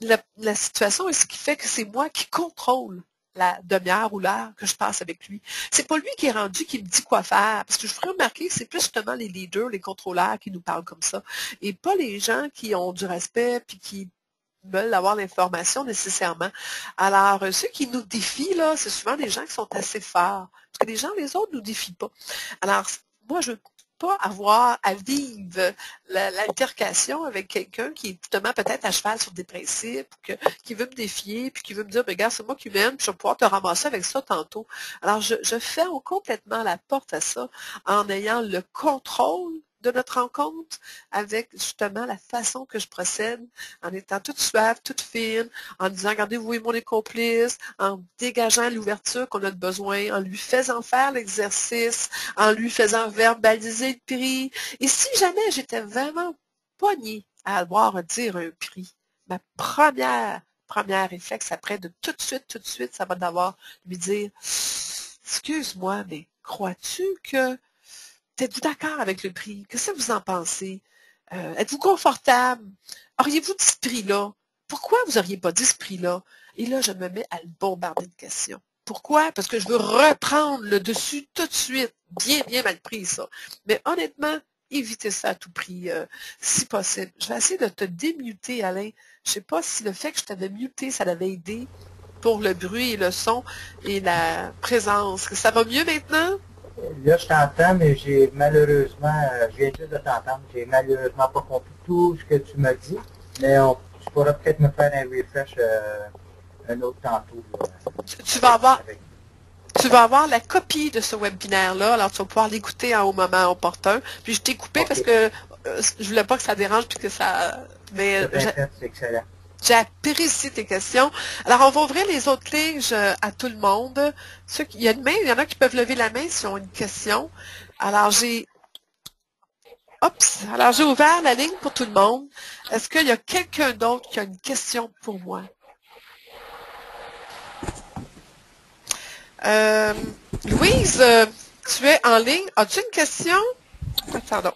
la situation est ce qui fait que c'est moi qui contrôle la demi-heure ou l'heure que je passe avec lui. C'est pas lui qui est rendu qui me dit quoi faire. Parce que je ferais remarquer que c'est plus justement les leaders, les contrôleurs qui nous parlent comme ça. Et pas les gens qui ont du respect puis qui veulent avoir l'information nécessairement. Alors, ceux qui nous défient, là, c'est souvent des gens qui sont assez forts. Parce que les autres ne nous défient pas. Alors, moi, je ne veux pas avoir à vivre l'altercation avec quelqu'un qui est justement peut-être à cheval sur des principes, qui veut me défier, puis qui veut me dire, regarde, c'est moi qui m'aime, puis je vais pouvoir te ramasser avec ça tantôt. Alors, je ferme complètement la porte à ça en ayant le contrôle de notre rencontre avec justement la façon que je procède, en étant toute suave, toute fine, en disant, regardez, vous et moi les complices, en dégageant l'ouverture qu'on a besoin, en lui faisant faire l'exercice, en lui faisant verbaliser le prix. Et si jamais j'étais vraiment poignée à avoir dire un prix, ma première réflexe après, de tout de suite, ça va d'avoir lui dire, excuse-moi, mais crois-tu que êtes-vous d'accord avec le prix? Qu'est-ce que vous en pensez? Êtes-vous confortable? Auriez-vous dit ce prix-là? Pourquoi vous n'auriez pas dit ce prix-là? Et là, je me mets à le bombarder de questions. Pourquoi? Parce que je veux reprendre le dessus tout de suite. Bien mal pris, ça. Mais honnêtement, évitez ça à tout prix, si possible. Je vais essayer de te démuter, Alain. Je ne sais pas si le fait que je t'avais muté, ça l'avait aidé pour le bruit et le son et la présence. Ça va mieux maintenant? Là, je t'entends, mais j'ai malheureusement, je viens juste de t'entendre, j'ai malheureusement pas compris tout ce que tu m'as dit, mais tu pourras peut-être me faire un refresh un autre tantôt. Tu vas avoir la copie de ce webinaire-là, alors tu vas pouvoir l'écouter au moment opportun. Puis je t'ai coupé parce que je voulais pas que ça dérange puis que ça. Mais c'est excellent. J'apprécie tes questions. Alors, on va ouvrir les autres lignes à tout le monde. Il y a une main, il y en a qui peuvent lever la main s'ils ont une question. Alors, j'ai ouvert la ligne pour tout le monde. Est-ce qu'il y a quelqu'un d'autre qui a une question pour moi? Louise, tu es en ligne. As-tu une question? Pardon.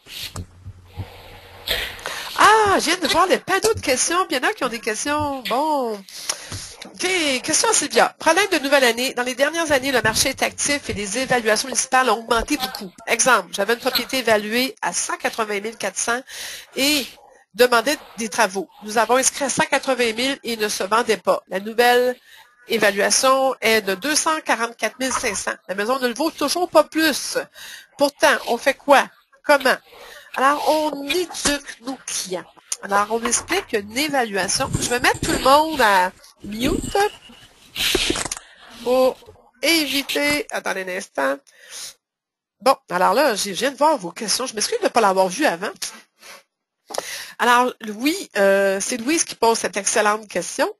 Ah, je viens de voir les panneaux de questions. Puis il y en a qui ont des questions. Bon. OK. Question à Sylvia. Problème de nouvelle année. Dans les dernières années, le marché est actif et les évaluations municipales ont augmenté beaucoup. Exemple, j'avais une propriété évaluée à 180 400 et demandait des travaux. Nous avons inscrit à 180 000 et ne se vendait pas. La nouvelle évaluation est de 244 500. La maison ne le vaut toujours pas plus. Pourtant, on fait quoi? Comment? Alors, on éduque nos clients. Alors, on explique une évaluation. Je vais mettre tout le monde à mute pour éviter... Attendez un instant. Bon, alors là, je viens de voir vos questions. Je m'excuse de ne pas l'avoir vu avant. Alors, oui, c'est Louise qui pose cette excellente question.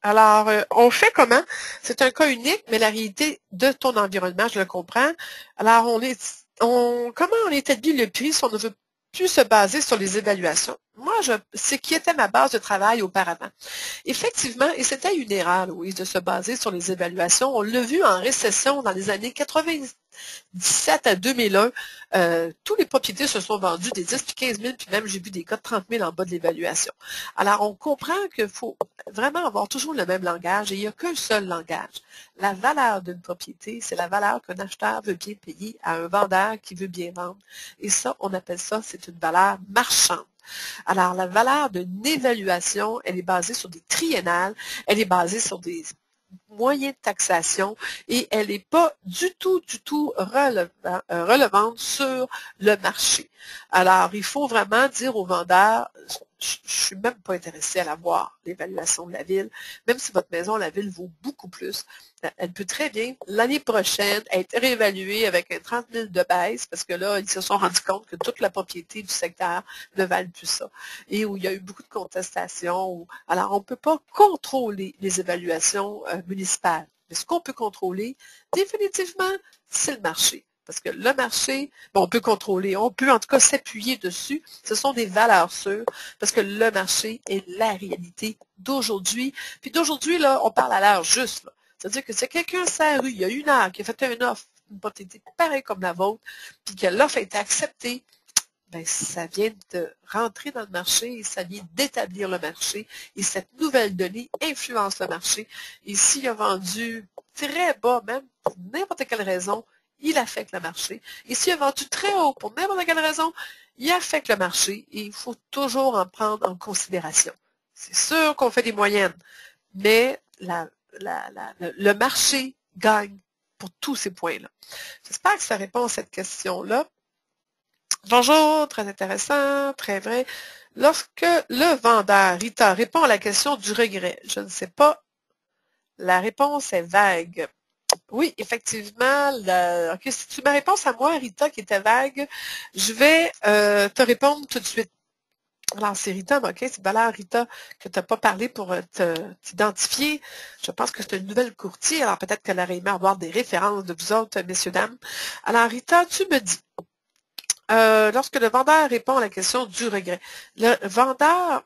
Alors, on fait comment? C'est un cas unique, mais la réalité de ton environnement, je le comprends. Alors, comment on établit le prix si on ne veut plus se baser sur les évaluations? Moi, c'est qui était ma base de travail auparavant. Effectivement, et c'était une erreur, Louise, de se baser sur les évaluations. On l'a vu en récession dans les années 97 à 2001. Tous les propriétés se sont vendues des 10 puis 15 000, puis même j'ai vu des cas de 30 000 en bas de l'évaluation. Alors, on comprend qu'il faut vraiment avoir toujours le même langage et il n'y a qu'un seul langage. La valeur d'une propriété, c'est la valeur qu'un acheteur veut bien payer à un vendeur qui veut bien vendre. Et ça, on appelle ça, c'est une valeur marchande. Alors, la valeur d'une évaluation, elle est basée sur des triennales, elle est basée sur des moyens de taxation et elle n'est pas du tout relevante sur le marché. Alors, il faut vraiment dire aux vendeurs, je ne suis même pas intéressée à la voir, l'évaluation de la ville, même si votre maison, la ville vaut beaucoup plus. Elle peut très bien, l'année prochaine, être réévaluée avec un 30 000 de baisse, parce que là, ils se sont rendus compte que toute la propriété du secteur ne valent plus ça. Et où il y a eu beaucoup de contestations. Alors, on ne peut pas contrôler les évaluations municipales. Mais ce qu'on peut contrôler, définitivement, c'est le marché. Parce que le marché, bon, on peut contrôler, on peut en tout cas s'appuyer dessus. Ce sont des valeurs sûres, parce que le marché est la réalité d'aujourd'hui. Puis d'aujourd'hui, là, on parle à l'heure juste. Là. C'est-à-dire que si quelqu'un sur la rue, il y a une heure, qui a fait une offre, une propriété pareille comme la vôtre, puis que l'offre a été acceptée, ben, ça vient de rentrer dans le marché et ça vient d'établir le marché. Et cette nouvelle donnée influence le marché. Et s'il a vendu très bas, même pour n'importe quelle raison, il affecte le marché. Et s'il a vendu très haut pour n'importe quelle raison, il affecte le marché. Et il faut toujours en prendre en considération. C'est sûr qu'on fait des moyennes, mais le marché gagne pour tous ces points-là. J'espère que ça répond à cette question-là. Bonjour, très intéressant, très vrai. Lorsque le vendeur, Rita, répond à la question du regret, je ne sais pas, la réponse est vague. Oui, effectivement, okay, si tu ma réponse à moi, Rita, qui était vague, je vais te répondre tout de suite. Alors, c'est Rita, ok, c'est valeur Rita que tu n'as pas parlé pour t'identifier. Je pense que c'est une nouvelle courtier, alors peut-être qu'elle aurait aimé avoir des références de vous autres, messieurs, dames. Alors, Rita, tu me dis, lorsque le vendeur répond à la question du regret, le vendeur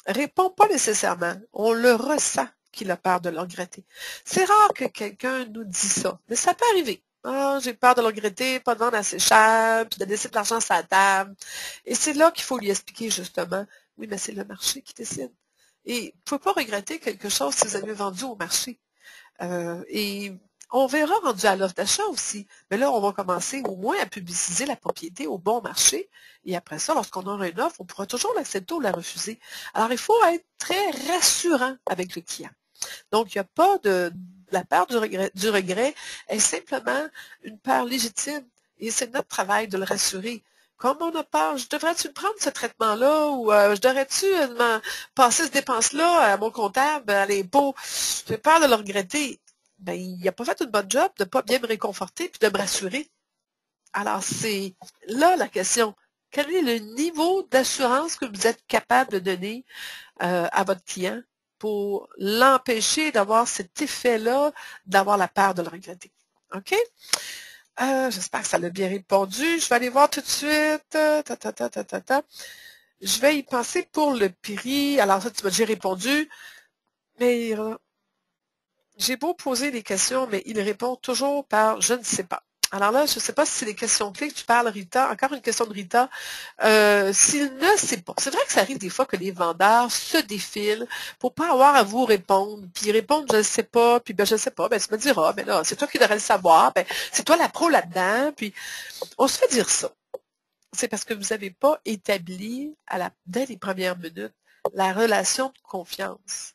répond pas nécessairement. On le ressent qu'il a peur de le regretter. C'est rare que quelqu'un nous dise ça, mais ça peut arriver. Ah, j'ai peur de le regretter, pas de vendre assez cher, puis de laisser de l'argent sur la table. Et c'est là qu'il faut lui expliquer justement, oui, mais c'est le marché qui décide. Et vous ne pouvez pas regretter quelque chose si vous avez vendu au marché. Et on verra rendu à l'offre d'achat aussi. Mais là, on va commencer au moins à publiciser la propriété au bon marché. Et après ça, lorsqu'on aura une offre, on pourra toujours l'accepter ou la refuser. Alors, il faut être très rassurant avec le client. Donc, il n'y a pas de... La peur du regret est simplement une peur légitime. Et c'est notre travail de le rassurer. Comme on a peur, je devrais-tu prendre ce traitement-là ou je devrais-tu passer cette dépense-là à mon comptable, à l'impôt? J'ai peur de le regretter. Ben, il n'a pas fait une bonne job de ne pas bien me réconforter puis de me rassurer. Alors, c'est là la question. Quel est le niveau d'assurance que vous êtes capable de donner à votre client pour l'empêcher d'avoir cet effet-là, d'avoir la peur de le regretter? OK? J'espère que ça l'a bien répondu. Je vais aller voir tout de suite. Je vais y penser pour le prix. Alors ça, tu m'as déjà répondu. Mais j'ai beau poser des questions, mais il répond toujours par « je ne sais pas ». Alors là, je ne sais pas si c'est les questions clés que tu parles, Rita. Encore une question de Rita. S'il ne sait pas, c'est vrai que ça arrive des fois que les vendeurs se défilent pour pas avoir à vous répondre. Puis ils répondent « je ne sais pas », puis « ben je ne sais pas », ben tu me diras, ben là, c'est toi qui devrais le savoir, ben c'est toi la pro là-dedans. Puis on se fait dire ça. C'est parce que vous n'avez pas établi dès les premières minutes la relation de confiance.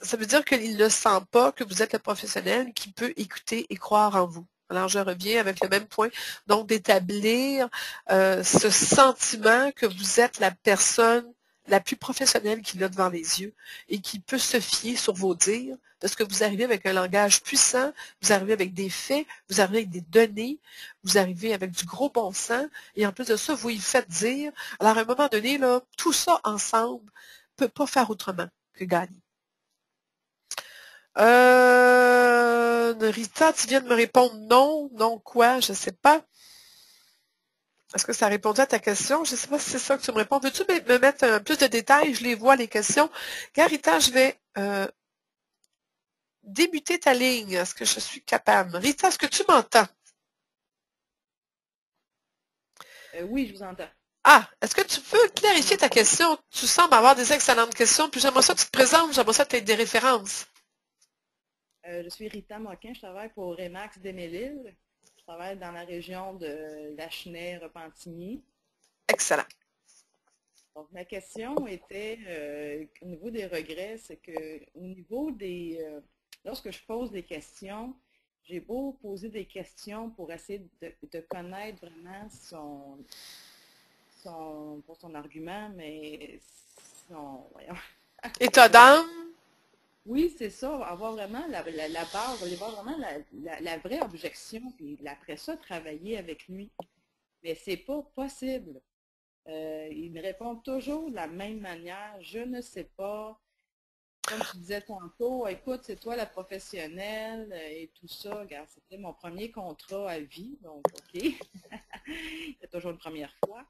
Ça veut dire qu'il ne sent pas que vous êtes le professionnel qui peut écouter et croire en vous. Alors, je reviens avec le même point. Donc, d'établir ce sentiment que vous êtes la personne la plus professionnelle qu'il a devant les yeux et qui peut se fier sur vos dires, parce que vous arrivez avec un langage puissant, vous arrivez avec des faits, vous arrivez avec des données, vous arrivez avec du gros bon sens, et en plus de ça, vous y faites dire. Alors, à un moment donné, là, tout ça ensemble ne peut pas faire autrement que gagner. Rita, tu viens de me répondre non. Non quoi? Je ne sais pas. Est-ce que ça a répondu à ta question? Je ne sais pas si c'est ça que tu me réponds. Veux-tu me mettre plus de détails? Je les vois, les questions. Car Rita, je vais débuter ta ligne. Est-ce que je suis capable? Rita, est-ce que tu m'entends? Oui, je vous entends. Ah, est-ce que tu peux clarifier ta question? Tu sembles avoir des excellentes questions, puis j'aimerais ça que tu te présentes, j'aimerais ça que tu aies des références. Je suis Rita Moquin, je travaille pour Remax Démélil. Je travaille dans la région de Lachenay-Repentigny. Excellent. Donc, ma question était, au niveau des regrets, c'est que au niveau des... lorsque je pose des questions, j'ai beau poser des questions pour essayer de connaître vraiment pour son argument, mais voyons. État d'âme? Oui, c'est ça, avoir vraiment la base, aller voir vraiment la vraie objection, puis après ça, travailler avec lui. Mais c'est pas possible. Il me répond toujours de la même manière, je ne sais pas. Comme tu disais tantôt, écoute, c'est toi la professionnelle et tout ça. Regarde, c'était mon premier contrat à vie, donc OK. C'est toujours une première fois.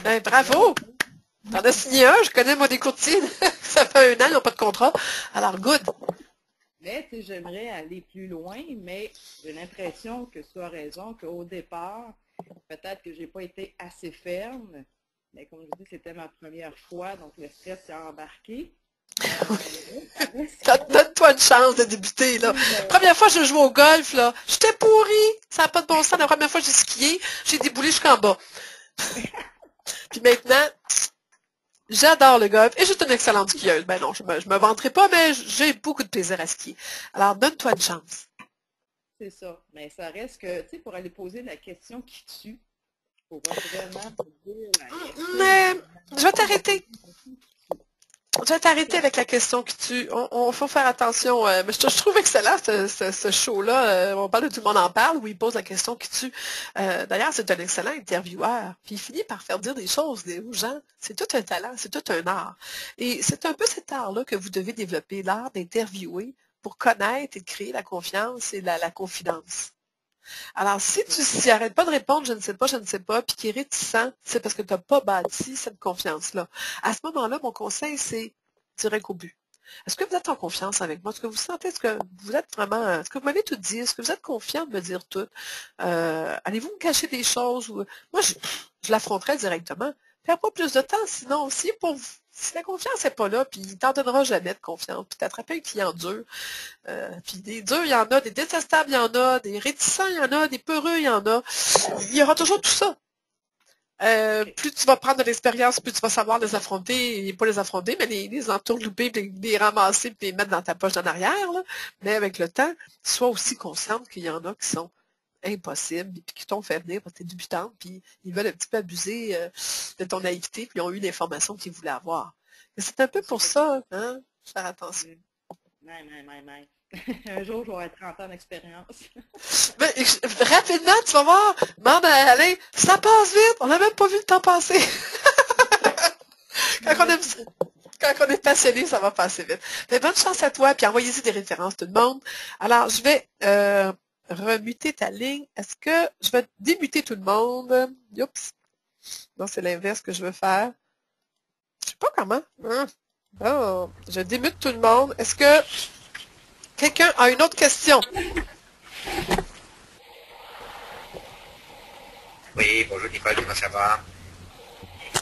Ben, bravo! T'en as signé un, je connais moi des courtiers, ça fait 1 an, ils n'ont pas de contrat. Alors, good. Mais j'aimerais aller plus loin, mais j'ai l'impression que tu as raison, qu'au départ, peut-être que je n'ai pas été assez ferme. Mais comme je dis, c'était ma première fois, donc le stress s'est embarqué. Donne-toi une chance de débuter, là. Première fois que je joue au golf, là, j'étais pourri. Ça n'a pas de bon sens. La première fois que j'ai skié, j'ai déboulé jusqu'en bas. Puis maintenant, j'adore le golf et je suis une excellente skieuse. Ben non, je me vanterai pas, mais j'ai beaucoup de plaisir à skier. Alors, donne-toi une chance. C'est ça. Mais ça reste que, tu sais, pour aller poser la question qui tue, pour vraiment dire, Mais, je vais t'arrêter. Je vais t'arrêter avec la question qui tue. On faut faire attention. Mais je trouve excellent ce show-là. On parle de Tout le monde en parle, où il pose la question qui tue. D'ailleurs, c'est un excellent intervieweur. Puis il finit par faire dire des choses aux gens. C'est tout un talent, c'est tout un art. Et c'est un peu cet art-là que vous devez développer, l'art d'interviewer pour connaître et de créer la confiance et la confidence. Alors, si tu n'arrêtes pas de répondre, je ne sais pas, puis qu'il est réticent, c'est parce que tu n'as pas bâti cette confiance-là. À ce moment-là, mon conseil, c'est direct au but. Est-ce que vous êtes en confiance avec moi? Est-ce que vous sentez, est-ce que vous êtes vraiment, est-ce que vous m'avez tout dit? Est-ce que vous êtes confiant de me dire tout? Allez-vous me cacher des choses? Moi, je l'affronterai directement. Perds pas plus de temps, sinon, si la confiance n'est pas là, puis il ne t'en donnera jamais de confiance, puis t'attraper un client dur, puis des durs, il y en a, des détestables, il y en a, des réticents, il y en a, des peureux, il y en a. Il y aura toujours tout ça. Plus tu vas prendre de l'expérience, plus tu vas savoir les affronter, et pas les affronter, mais les entourlouper, les ramasser, puis les mettre dans ta poche d'en arrière. Là. Mais avec le temps, sois aussi consciente qu'il y en a qui sont impossibles, puis qui t'ont fait venir parce que tu es débutante, puis ils veulent un petit peu abuser de ton naïveté, puis ils ont eu l'information qu'ils voulaient avoir. C'est un peu pour ça, hein? Faire attention. Un jour, je vais avoir 30 ans d'expérience. Mais, rapidement, tu vas voir, maman, Alain, ça passe vite, on n'a même pas vu le temps passer. Quand on est passionné, ça va passer vite. Mais bonne chance à toi, puis envoyez-y des références, tout le monde. Alors, je vais remuter ta ligne. Est-ce que je vais démuter tout le monde? Oups. Non, c'est l'inverse que je veux faire. Je sais pas comment. Oh, je démute tout le monde. Est-ce que quelqu'un a une autre question? Oui, bonjour Nicole, comment ça va?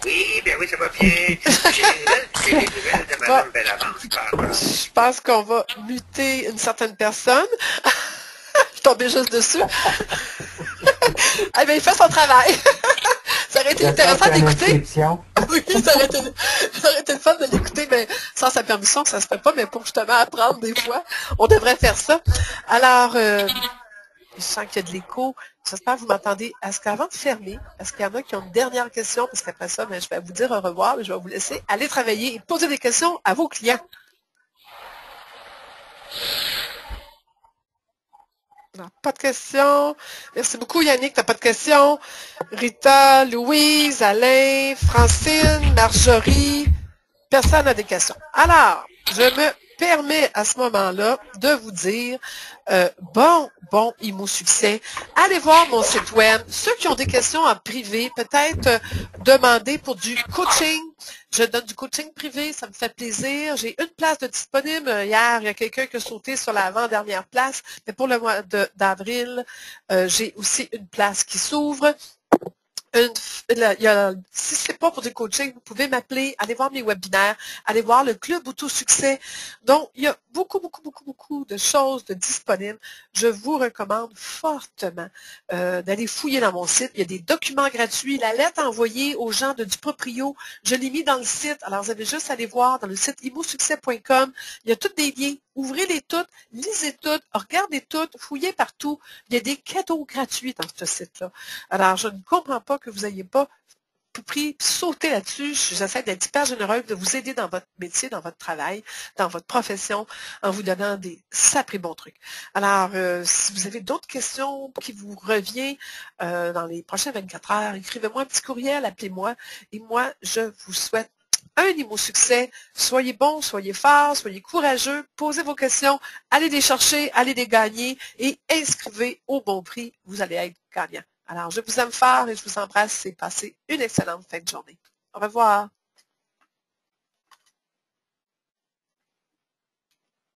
Oui, ben oui, ça va bien. J'ai des nouvelles de Madame Bellavance par rapport. Je pense qu'on va muter une certaine personne. Je suis tombée juste dessus. Ah bien, il fait son travail. Ça aurait été intéressant d'écouter. Oui, ça aurait été le fun de l'écouter, mais sans sa permission, ça se fait pas, mais pour justement apprendre des fois, on devrait faire ça. Alors, je sens qu'il y a de l'écho. J'espère que vous m'entendez. Est-ce qu'avant de fermer, est-ce qu'il y en a qui ont une dernière question? Parce qu'après ça, je vais vous dire au revoir, mais je vais vous laisser aller travailler et poser des questions à vos clients. Non, pas de questions. Merci beaucoup, Yannick. T'as pas de questions. Rita, Louise, Alain, Francine, Marjorie. Personne n'a des questions. Alors, je me permets à ce moment-là de vous dire bon IMO Succès. Allez voir mon site web. Ceux qui ont des questions en privé, peut-être demander pour du coaching. Je donne du coaching privé, ça me fait plaisir. J'ai une place de disponible. Hier, il y a quelqu'un qui a sauté sur l'avant-dernière place. Mais pour le mois d'avril, j'ai aussi une place qui s'ouvre. Si ce n'est pas pour du coaching, vous pouvez m'appeler, aller voir mes webinaires, aller voir le Club Auto-Succès. Donc, il y a beaucoup de choses de disponibles. Je vous recommande fortement d'aller fouiller dans mon site. Il y a des documents gratuits. La lettre envoyée aux gens de Duproprio, je l'ai mis dans le site. Alors, vous avez juste à aller voir dans le site imosuccès.com. Il y a tous des liens. Ouvrez-les toutes, lisez toutes, regardez toutes, fouillez partout. Il y a des cadeaux gratuits dans ce site-là. Alors, je ne comprends pas que vous n'ayez pas pris, sauté là-dessus. J'essaie d'être hyper généreuse, de vous aider dans votre métier, dans votre travail, dans votre profession, en vous donnant des sacrés bons trucs. Alors, si vous avez d'autres questions qui vous reviennent dans les prochaines 24 heures, écrivez-moi un petit courriel, appelez-moi, et moi, je vous souhaite un IMO Succès. Soyez bons, soyez forts, soyez courageux, posez vos questions, allez les chercher, allez les gagner et inscrivez au bon prix. Vous allez être gagnant. Alors, je vous aime fort et je vous embrasse et passez une excellente fin de journée. Au revoir.